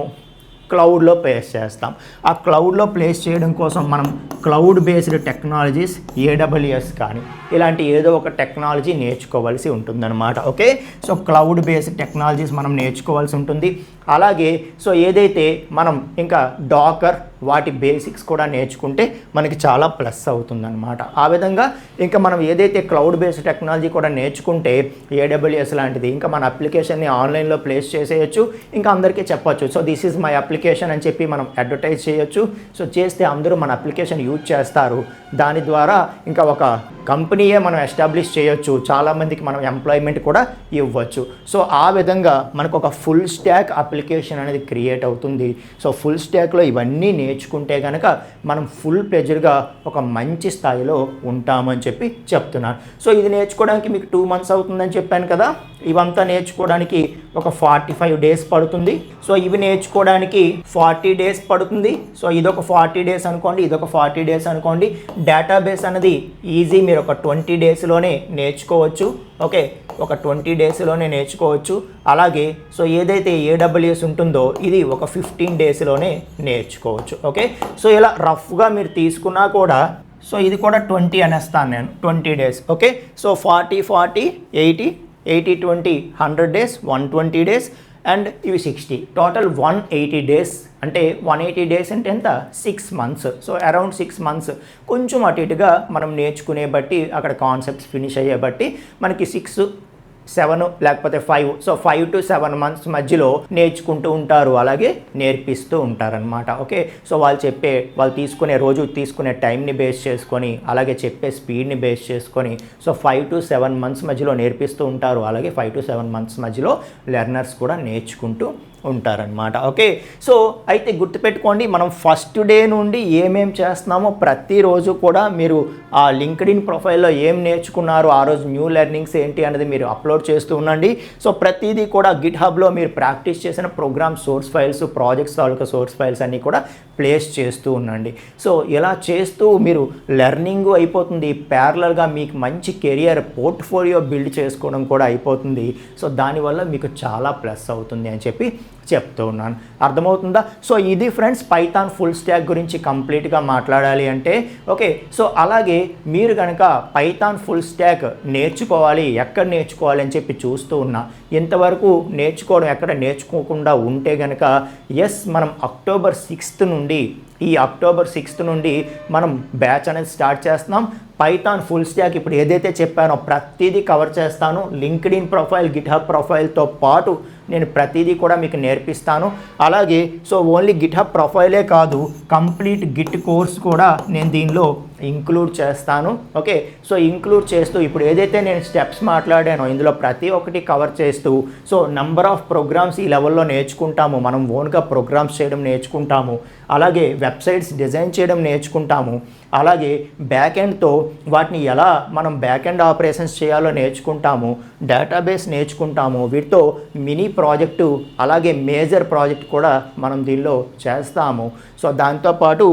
క్లౌడ్లో ప్లేస్ చేస్తాం. ఆ క్లౌడ్లో ప్లేస్ చేయడం కోసం మనం క్లౌడ్ బేస్డ్ టెక్నాలజీస్ AWS కానీ ఇలాంటి ఏదో ఒక టెక్నాలజీ నేర్చుకోవాల్సి ఉంటుందన్నమాట. Okay, so cloud based technologies మనం నేర్చుకోవాల్సి ఉంటుంది. అలాగే సో ఏదైతే మనం ఇంకా డాకర్ వాటి బేసిక్స్ కూడా నేర్చుకుంటే మనకి చాలా ప్లస్ అవుతుందన్నమాట. ఆ విధంగా ఇంకా మనం ఏదైతే క్లౌడ్ బేస్డ్ టెక్నాలజీ కూడా నేర్చుకుంటే AWS లాంటిది ఇంకా మన అప్లికేషన్ని ఆన్లైన్లో ప్లేస్ చేసేయచ్చు, ఇంకా అందరికీ చెప్పొచ్చు. So this is my application అని చెప్పి మనం అడ్వర్టైజ్ చేయొచ్చు. సో చేస్తే అందరూ మన అప్లికేషన్ యూజ్ చేస్తారు. దాని ద్వారా ఇంకా ఒక కంపెనీయే మనం ఎస్టాబ్లిష్ చేయొచ్చు, చాలామందికి మనం ఎంప్లాయ్మెంట్ కూడా ఇవ్వచ్చు. సో ఆ విధంగా మనకు ఒక ఫుల్ స్టాక్ అప్లికేషన్ అనేది క్రియేట్ అవుతుంది. సో ఫుల్ స్టాక్లో ఇవన్నీ నేర్చుకుంటే కనుక మనం ఫుల్ ప్లెజర్గా ఒక మంచి స్థాయిలో ఉంటామని చెప్పి చెప్తున్నాను. సో ఇది నేర్చుకోవడానికి మీకు 2 months అవుతుందని చెప్పాను కదా. ఇవంతా నేర్చుకోవడానికి ఒక 45 డేస్ పడుతుంది. సో ఇవి నేర్చుకోవడానికి 40 డేస్ పడుతుంది. సో ఇదొక 40 డేస్ అనుకోండి, ఇదొక 40 డేస్ అనుకోండి. డేటాబేస్ అనేది ఈజీ, మీరు ఒక 20 డేస్లోనే నేర్చుకోవచ్చు. ఓకే, ఒక 20 డేస్లోనే నేర్చుకోవచ్చు. అలాగే సో ఏదైతే AWS ఉంటుందో ఇది ఒక 15 డేస్లోనే నేర్చుకోవచ్చు. ఓకే, సో ఇలా రఫ్గా మీరు తీసుకున్నా కూడా సో ఇది కూడా 20 అనేస్తాను నేను, 20 days. Okay, so 40 40 80 80 20 100 days, 120 days and ఇవి 60, టోటల్ 180 డేస్. అంటే 180 డేస్ అంటే ఎంత, 6 మంత్స్. సో అరౌండ్ 6 మంత్స్, కొంచెం అటు ఇటుగా మనం నేర్చుకునే బట్టి, అక్కడ కాన్సెప్ట్స్ ఫినిష్ అయ్యే బట్టి మనకి 6 7 లేకపోతే 5, సో 5 to 7 మంత్స్ మధ్యలో నేర్చుకుంటూ ఉంటారు, అలాగే నేర్పిస్తూ ఉంటారనమాట. ఓకే, సో వాళ్ళు రోజు తీసుకునే టైంని బేస్ చేసుకొని, అలాగే చెప్పే స్పీడ్ని బేస్ చేసుకొని, సో 5 to 7 మంత్స్ మధ్యలో నేర్పిస్తూ ఉంటారు, అలాగే 5 to 7 మంత్స్ మధ్యలో లెర్నర్స్ కూడా నేర్చుకుంటూ ఉంటారనమాట. ఓకే, సో అయితే గుర్తుపెట్టుకోండి, మనం ఫస్ట్ డే నుండి ఏమేం చేస్తున్నామో ప్రతిరోజు కూడా మీరు ఆ లింక్డ్ఇన్ ప్రొఫైల్లో ఏం నేర్చుకున్నారు, ఆ రోజు న్యూ లెర్నింగ్స్ ఏంటి అనేది మీరు అప్లోడ్ చేస్తూ ఉండండి. సో ప్రతిదీ కూడా గిట్హబ్లో మీరు ప్రాక్టీస్ చేసిన ప్రోగ్రామ్ సోర్స్ ఫైల్స్, ప్రాజెక్ట్స్ తాలూకా సోర్స్ ఫైల్స్ అన్నీ కూడా ప్లేస్ చేస్తూ ఉండండి. సో ఇలా చేస్తూ మీరు లెర్నింగ్ అయిపోతుంది, ప్యారలల్గా మీకు మంచి కెరియర్ పోర్ట్ఫోలియో బిల్డ్ చేసుకోవడం కూడా అయిపోతుంది. సో దానివల్ల మీకు చాలా ప్లస్ అవుతుంది అని చెప్పి చెప్తూ ఉన్నాను. అర్థమవుతుందా? సో ఇది ఫ్రెండ్స్ పైథాన్ ఫుల్ స్టాక్ గురించి కంప్లీట్గా మాట్లాడాలి అంటే. ఓకే, సో అలాగే మీరు కనుక పైథాన్ ఫుల్ స్టాక్ నేర్చుకోవాలి, ఎక్కడ నేర్చుకోవాలి అని చెప్పి చూస్తూ ఉన్నా, ఇంతవరకు నేర్చుకోవడం ఎక్కడ నేర్చుకోకుండా ఉంటే కనుక మనం అక్టోబర్ 6th నుండి మనం బ్యాచ్ అనేది స్టార్ట్ చేస్తున్నాం. పైథాన్ ఫుల్ స్టాక్ ఇప్పుడు ఏదైతే చెప్పానో ప్రతిదీ కవర్ చేస్తాను. లింక్డ్ఇన్ ప్రొఫైల్, గిట్హబ్ ప్రొఫైల్తో పాటు నేను ప్రతిదీ కూడా మీకు నేర్పిస్తాను. అలాగే సో ఓన్లీ గిట్హబ్ ప్రొఫైలే కాదు, కంప్లీట్ గిట్ కోర్స్ కూడా నేను దీనిలో ఇంక్లూడ్ చేస్తాను. ఓకే, సో ఇంక్లూడ్ చేస్తూ ఇప్పుడు ఏదైతే నేను స్టెప్స్ మాట్లాడానో ఇందులో ప్రతి ఒక్కటి కవర్ చేస్తూ, సో నంబర్ ఆఫ్ ప్రోగ్రామ్స్ ఈ లెవెల్లో నేర్చుకుంటాము, మనం ఓన్గా ప్రోగ్రామ్స్ చేయడం నేర్చుకుంటాము, అలాగే వెబ్సైట్స్ డిజైన్ చేయడం నేర్చుకుంటాము, అలాగే బ్యాక్ ఎండ్తో వాటిని ఎలా మనం బ్యాక్ ఎండ్ ఆపరేషన్స్ చేయాలో నేర్చుకుంటాము, డేటాబేస్ నేర్చుకుంటాము, వీటితో మినీ ప్రాజెక్టు అలాగే మేజర్ ప్రాజెక్ట్ కూడా మనం దీనిలో చేస్తాము. సో దాంతోపాటు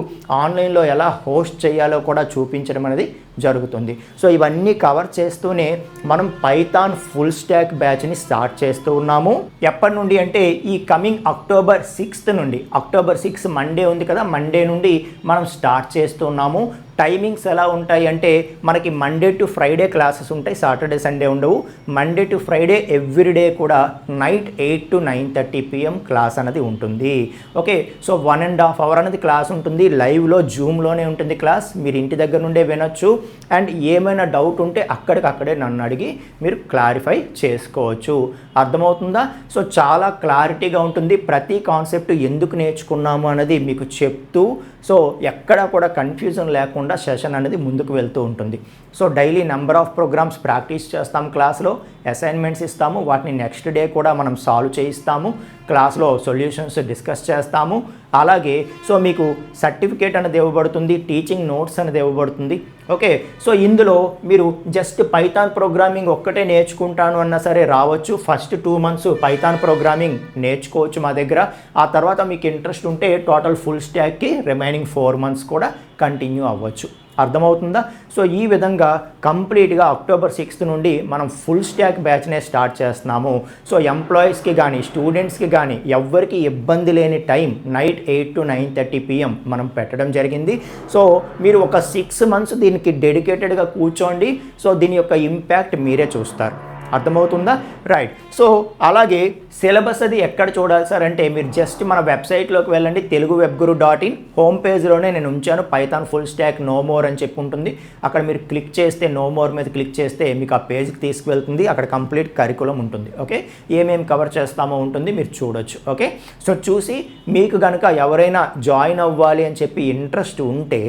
ఆన్లైన్లో ఎలా హోస్ట్ చేయాలో కూడా చూపించడం అనేది జరుగుతుంది. సో ఇవన్నీ కవర్ చేస్తూనే మనం పైథాన్ ఫుల్ స్టాక్ బ్యాచ్ని స్టార్ట్ చేస్తూ ఉన్నాము. ఎప్పటి నుండి అంటే ఈ కమింగ్ అక్టోబర్ 6th నుండి, అక్టోబర్ 6 మండే ఉంది కదా, మండే నుండి మనం స్టార్ట్ చేస్తున్నాము. టైమింగ్స్ ఎలా ఉంటాయి అంటే మనకి మండే టు ఫ్రైడే క్లాసెస్ ఉంటాయి, సాటర్డే సండే ఉండవు. మండే టు ఫ్రైడే ఎవ్రీడే కూడా నైట్ 8 to 9:30 PM క్లాస్ అనేది ఉంటుంది. ఓకే, సో 1.5 hours అనేది క్లాస్ ఉంటుంది, లైవ్లో జూమ్లోనే ఉంటుంది క్లాస్, మీరు ఇంటి దగ్గర నుండే వినొచ్చు. అండ్ ఏమైనా డౌట్ ఉంటే అక్కడికక్కడే నన్ను అడిగి మీరు క్లారిఫై చేసుకోవచ్చు. అర్థమవుతుందా? సో చాలా క్లారిటీగా ఉంటుంది, ప్రతి కాన్సెప్ట్ ఎందుకు నేర్చుకున్నాము అనేది మీకు చెప్తూ, సో ఎక్కడా కూడా కన్ఫ్యూజన్ లేకుండా సెషన్ అనేది ముందుకు వెళ్తూ ఉంటుంది. So daily number of programs practice చేస్తాం, క్లాస్లో అసైన్మెంట్స్ ఇస్తాము, వాటిని నెక్స్ట్ డే కూడా మనం సాల్వ్ చేయిస్తాము, క్లాస్లో సొల్యూషన్స్ డిస్కస్ చేస్తాము. అలాగే సో మీకు సర్టిఫికేట్ అనేది ఇవ్వబడుతుంది, టీచింగ్ నోట్స్ అనేది ఇవ్వబడుతుంది. ఓకే, సో ఇందులో మీరు జస్ట్ పైథాన్ ప్రోగ్రామింగ్ ఒక్కటే నేర్చుకుంటాను అన్నా సరే రావచ్చు. ఫస్ట్ 2 months పైథాన్ ప్రోగ్రామింగ్ నేర్చుకోవచ్చు మా దగ్గర. ఆ తర్వాత మీకు ఇంట్రెస్ట్ ఉంటే టోటల్ ఫుల్ స్టాక్కి రిమైనింగ్ 4 months కూడా కంటిన్యూ అవ్వచ్చు. అర్థమవుతుందా? సో ఈ విధంగా కంప్లీట్గా అక్టోబర్ 6th నుండి మనం ఫుల్ స్టాక్ బ్యాచ్నే స్టార్ట్ చేస్తున్నాము. సో ఎంప్లాయీస్కి కానీ స్టూడెంట్స్కి కానీ ఎవ్వరికి ఇబ్బంది లేని టైం నైట్ 8 to 9:30 PM మనం పెట్టడం జరిగింది. సో మీరు ఒక 6 months దీనికి డెడికేటెడ్గా కూర్చోండి. సో దీని యొక్క ఇంపాక్ట్ మీరే చూస్తారు. అర్థమవుతుందా? రైట్. సో అలాగే సిలబస్ అది ఎక్కడ చూడాలి సార్ అంటే మీరు జస్ట్ మన వెబ్సైట్లోకి వెళ్ళండి, teluguvebguru.in హోమ్ పేజ్లోనే నేను ఉంచాను Python full stack know more అని చెప్పి ఉంటుంది. అక్కడ మీరు క్లిక్ చేస్తే, నో మోర్ మీద క్లిక్ చేస్తే మీకు ఆ పేజ్కి తీసుకువెళ్తుంది. అక్కడ కంప్లీట్ కరికులం ఉంటుంది. ఓకే, ఏమేమి కవర్ చేస్తామో ఉంటుంది, మీరు చూడొచ్చు. ఓకే, సో చూసి మీకు కనుక ఎవరైనా జాయిన్ అవ్వాలి అని చెప్పి ఇంట్రెస్ట్ ఉంటే,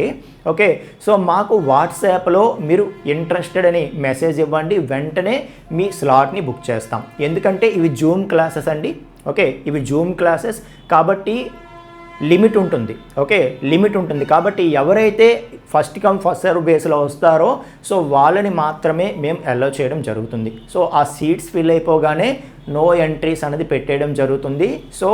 ఓకే, సో మాకు వాట్సాప్లో మీరు ఇంట్రెస్టెడ్ అని మెసేజ్ ఇవ్వండి, వెంటనే మీ స్లాట్ని బుక్ చేస్తాం. ఎందుకంటే ఇవి జూమ్ క్లాసెస్ అండి. ఓకే, ఇవి జూమ్ క్లాసెస్ కాబట్టి లిమిట్ ఉంటుంది. ఓకే, లిమిట్ ఉంటుంది కాబట్టి ఎవరైతే ఫస్ట్ కమ్ ఫస్ట్ సర్వ్ బేస్లో వస్తారో సో వాళ్ళని మాత్రమే మేము అలౌ చేయడం జరుగుతుంది. సో ఆ సీట్స్ ఫిల్ అయిపోగానే నో ఎంట్రీస్ అనేది పెట్టేయడం జరుగుతుంది. సో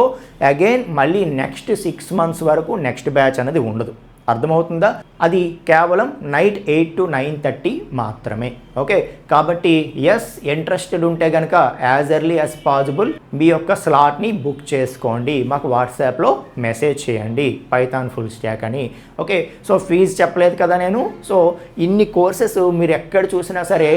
అగైన్ మళ్ళీ నెక్స్ట్ 6 months వరకు నెక్స్ట్ బ్యాచ్ అనేది ఉండదు. అర్థమవుతుందా? అది కేవలం నైట్ 8 to 9:30 మాత్రమే. ఓకే, కాబట్టి ఎస్ ఇంట్రెస్టెడ్ ఉంటే కనుక యాజ్ ఎర్లీ యాజ్ పాసిబుల్ మీ యొక్క స్లాట్ని బుక్ చేసుకోండి. మాకు వాట్సాప్లో మెసేజ్ చేయండి పైథాన్ ఫుల్ స్టాక్ అని. ఓకే, సో ఫీజు చెప్పలేదు కదా నేను. సో ఇన్ని కోర్సెస్ మీరు ఎక్కడ చూసినా సరే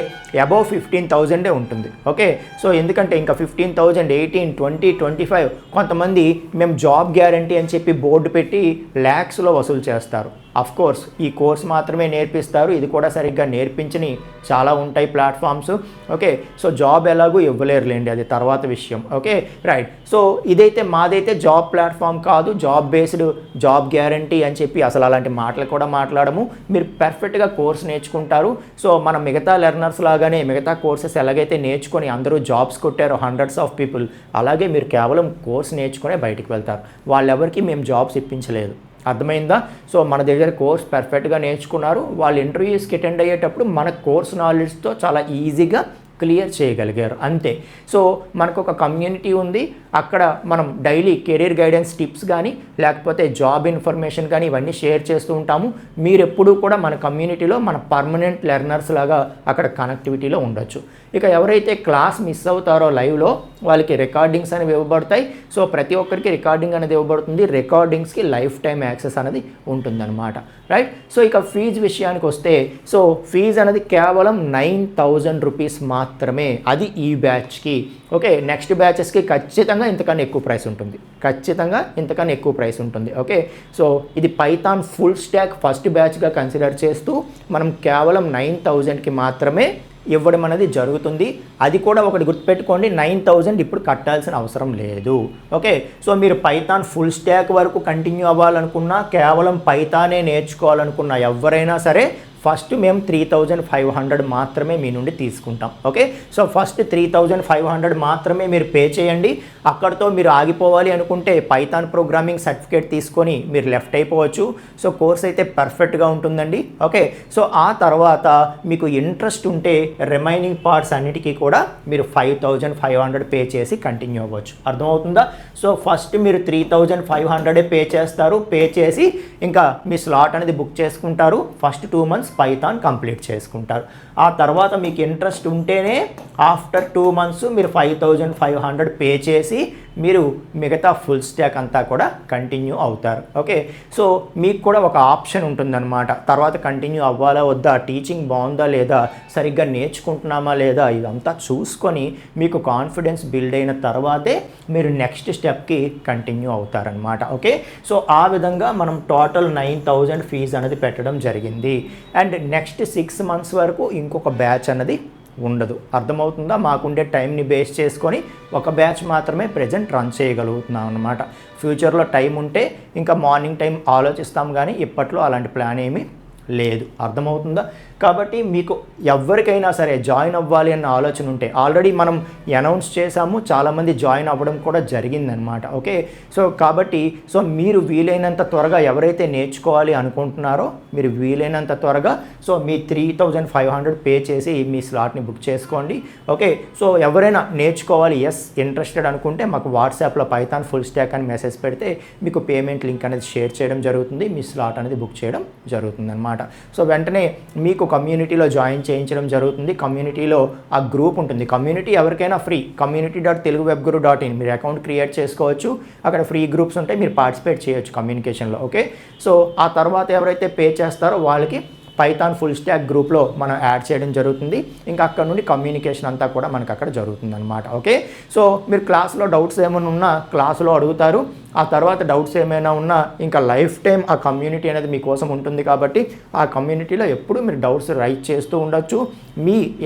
అబౌవ్ 15,000 ఉంటుంది. ఓకే, సో ఎందుకంటే ఇంకా 15,000, 18, 20, 25 కొంతమంది మేము జాబ్ గ్యారంటీ అని చెప్పి బోర్డు పెట్టి ల్యాక్స్లో వసూలు చేస్తారు. అఫ్ కోర్స్ ఈ కోర్స్ మాత్రమే నేర్పిస్తారు, ఇది కూడా సరిగ్గా నేర్పించని చాలా ఉంటాయి ప్లాట్ఫామ్స్. ఓకే, సో జాబ్ ఎలాగూ ఇవ్వలేరులేండి, అది తర్వాత విషయం. Okay right. సో ఇదైతే మాదైతే జాబ్ ప్లాట్ఫామ్ కాదు, జాబ్ బేస్డ్ జాబ్ గ్యారంటీ అని చెప్పి అసలు అలాంటి మాటలు కూడా మాట్లాడము. మీరు పర్ఫెక్ట్గా కోర్స్ నేర్చుకుంటారు. సో మన మిగతా లెర్నర్స్ లాగానే మిగతా కోర్సెస్ ఎలాగైతే నేర్చుకొని అందరూ జాబ్స్ కొట్టారో హండ్రెడ్స్ ఆఫ్ పీపుల్, అలాగే మీరు కేవలం కోర్స్ నేర్చుకునే బయటికి వెళ్తారు. వాళ్ళెవరికి మేము జాబ్స్ ఇప్పించలేదు. అర్థమైందా? సో మన దగ్గర కోర్స్ పర్ఫెక్ట్గా నేర్చుకున్నారు. వాళ్ళు ఇంటర్వ్యూస్కి అటెండ్ అయ్యేటప్పుడు మన కోర్స్ నాలెడ్జ్తో చాలా ఈజీగా క్లియర్ చేయగలిగారు, అంతే. సో మనకు ఒక కమ్యూనిటీ ఉంది, అక్కడ మనం డైలీ కెరీర్ గైడెన్స్ టిప్స్ కానీ లేకపోతే జాబ్ ఇన్ఫర్మేషన్ కానీ ఇవన్నీ షేర్ చేస్తూ ఉంటాము. మీరు ఎప్పుడూ కూడా మన కమ్యూనిటీలో మన పర్మనెంట్ లెర్నర్స్ లాగా అక్కడ కనెక్టివిటీలో ఉండొచ్చు. ఇక ఎవరైతే క్లాస్ మిస్ అవుతారో లైవ్లో వాళ్ళకి రికార్డింగ్స్ అనేవి ఇవ్వబడతాయి. సో ప్రతి ఒక్కరికి రికార్డింగ్ అనేది ఇవ్వబడుతుంది. రికార్డింగ్స్కి లైఫ్ టైం యాక్సెస్ అనేది ఉంటుందన్నమాట. రైట్. సో ఇక ఫీజు విషయానికి వస్తే సో ఫీజు అనేది కేవలం 9,000 రూపీస్ మాత్రమే. అది ఈ బ్యాచ్కి. ఓకే, నెక్స్ట్ బ్యాచెస్కి ఖచ్చితంగా ఇంతకన్నా ఎక్కువ ప్రైస్ ఉంటుంది. ఖచ్చితంగా ఇంతకన్నా ఎక్కువ ప్రైస్ ఉంటుంది. ఓకే, సో ఇది పైథాన్ ఫుల్ స్టాక్ ఫస్ట్ బ్యాచ్గా కన్సిడర్ చేస్తూ మనం కేవలం 9,000కి మాత్రమే ఇవ్వడం అనేది జరుగుతుంది. అది కూడా ఒకటి గుర్తుపెట్టుకోండి, 9,000 ఇప్పుడు కట్టాల్సిన అవసరం లేదు. ఓకే, సో మీరు పైథాన్ ఫుల్ స్టాక్ వరకు కంటిన్యూ అవ్వాలనుకున్నా, కేవలం పైథానే నేర్చుకోవాలనుకున్నా ఎవరైనా సరే ఫస్ట్ మేము 3,500 మాత్రమే మీ నుండి తీసుకుంటాం. ఓకే, సో ఫస్ట్ 3,500 మాత్రమే మీరు పే చేయండి. అక్కడితో మీరు ఆగిపోవాలి అనుకుంటే పైథాన్ ప్రోగ్రామింగ్ సర్టిఫికేట్ తీసుకొని మీరు లెఫ్ట్ అయిపోవచ్చు. సో కోర్స్ అయితే పర్ఫెక్ట్గా ఉంటుందండి. ఓకే, సో ఆ తర్వాత మీకు ఇంట్రెస్ట్ ఉంటే రిమైనింగ్ పార్ట్స్ అన్నిటికీ కూడా మీరు 5,500 పే చేసి కంటిన్యూ అవ్వచ్చు. అర్థమవుతుందా? సో ఫస్ట్ మీరు 3,500 పే చేస్తారు. పే చేసి ఇంకా మీ స్లాట్ అనేది బుక్ చేసుకుంటారు. ఫస్ట్ 2 months పైథాన్ కంప్లీట్ చేసుకుంటారు. ఆ తర్వాత మీకు ఇంట్రెస్ట్ ఉంటేనే ఆఫ్టర్ 2 months మీరు 5,500 పే చేసి మీరు మిగతా ఫుల్ స్టాక్ అంతా కూడా కంటిన్యూ అవుతారు. ఓకే, సో మీకు కూడా ఒక ఆప్షన్ ఉంటుందన్నమాట. తర్వాత కంటిన్యూ అవ్వాలా వద్దా, టీచింగ్ బాగుందా లేదా, సరిగ్గా నేర్చుకుంటున్నామా లేదా, ఇదంతా చూసుకొని మీకు కాన్ఫిడెన్స్ బిల్డ్ అయిన తర్వాతే మీరు నెక్స్ట్ స్టెప్కి కంటిన్యూ అవుతారనమాట. ఓకే, సో ఆ విధంగా మనం టోటల్ 9,000 ఫీజు అనేది పెట్టడం జరిగింది. అండ్ నెక్స్ట్ 6 months వరకు ఇంకొక బ్యాచ్ అన్నది ఉండదు. అర్థమవుతుందా? మాకుండే టైంని బేస్ చేసుకొని ఒక బ్యాచ్ మాత్రమే ప్రజెంట్ రన్ చేయగలుగుతున్నాం అన్నమాట. ఫ్యూచర్లో టైం ఉంటే ఇంకా మార్నింగ్ టైం ఆలోచిస్తాం, కానీ ఇప్పట్లో అలాంటి ప్లాన్ ఏమీ లేదు. అర్థమవుతుందా? కాబట్టి మీకు ఎవరికైనా సరే జాయిన్ అవ్వాలి అన్న ఆలోచన ఉంటే ఆల్రెడీ మనం అనౌన్స్ చేసాము, చాలామంది జాయిన్ అవ్వడం కూడా జరిగిందనమాట. ఓకే, సో కాబట్టి సో మీరు వీలైనంత త్వరగా ఎవరైతే నేర్చుకోవాలి అనుకుంటున్నారో మీరు వీలైనంత త్వరగా సో మీ 3,500 పే చేసి మీ స్లాట్ని బుక్ చేసుకోండి. ఓకే, సో ఎవరైనా నేర్చుకోవాలి ఇంట్రెస్టెడ్ అనుకుంటే మాకు వాట్సాప్లో పైథాన్ ఫుల్ స్టాక్ అని మెసేజ్ పెడితే మీకు పేమెంట్ లింక్ అనేది షేర్ చేయడం జరుగుతుంది. మీ స్లాట్ అనేది బుక్ చేయడం జరుగుతుంది అనమాట. సో వెంటనే మీకు కమ్యూనిటీలో జాయిన్ చేయించడం జరుగుతుంది. కమ్యూనిటీలో ఆ గ్రూప్ ఉంటుంది. కమ్యూనిటీ ఎవరికైనా ఫ్రీ. community.teluguwebguru.in మీరు అకౌంట్ క్రియేట్ చేసుకోవచ్చు. అక్కడ ఫ్రీ గ్రూప్స్ ఉంటాయి, మీరు పార్టిసిపేట్ చేయొచ్చు కమ్యూనికేషన్లో. ఓకే, సో ఆ తర్వాత ఎవరైతే పే చేస్తారో వాళ్ళకి పైథాన్ ఫుల్ స్టాక్ గ్రూప్లో మనం యాడ్ చేయడం జరుగుతుంది. ఇంకా అక్కడ నుండి కమ్యూనికేషన్ అంతా కూడా మనకు అక్కడ జరుగుతుంది అనమాట. ఓకే, సో మీరు క్లాస్లో డౌట్స్ ఏమైనా ఉన్నా క్లాసులో అడుగుతారు. ఆ తర్వాత డౌట్స్ ఏమైనా ఉన్నా ఇంకా లైఫ్ టైం ఆ కమ్యూనిటీ అనేది మీకోసం ఉంటుంది. కాబట్టి ఆ కమ్యూనిటీలో ఎప్పుడు మీరు డౌట్స్ రైట్ చేస్తూ ఉండొచ్చు.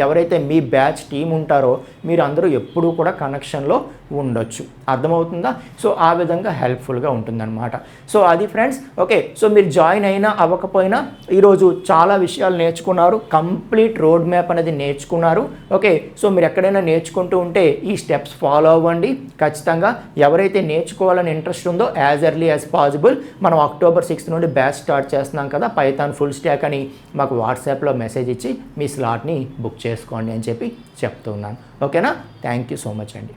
ఎవరైతే మీ బ్యాచ్ టీం ఉంటారో మీరు అందరూ ఎప్పుడూ కూడా కనెక్షన్లో ఉండొచ్చు. అర్థమవుతుందా? సో ఆ విధంగా హెల్ప్ఫుల్గా ఉంటుందన్నమాట. సో అది ఫ్రెండ్స్. ఓకే, సో మీరు జాయిన్ అయినా అవ్వకపోయినా ఈరోజు చాలా చాలా విషయాలు నేర్చుకున్నారు, కంప్లీట్ రోడ్ మ్యాప్ అనేది నేర్చుకున్నారు. ఓకే, సో మీరు ఎక్కడైనా నేర్చుకుంటూ ఉంటే ఈ స్టెప్స్ ఫాలో అవ్వండి. ఖచ్చితంగా ఎవరైతే నేర్చుకోవాలని ఇంట్రెస్ట్ ఉందో యాజ్ ఎర్లీ యాజ్ పాసిబుల్ మనం అక్టోబర్ 6 నుండి బ్యాచ్ స్టార్ట్ చేస్తున్నాం కదా, పైథాన్ ఫుల్ స్టాక్ అని మాకు వాట్సాప్లో మెసేజ్ ఇచ్చి మీ స్లాట్ని బుక్ చేసుకోండి అని చెప్పి చెప్తున్నాను. ఓకేనా, థ్యాంక్ యూ సో మచ్ అండి.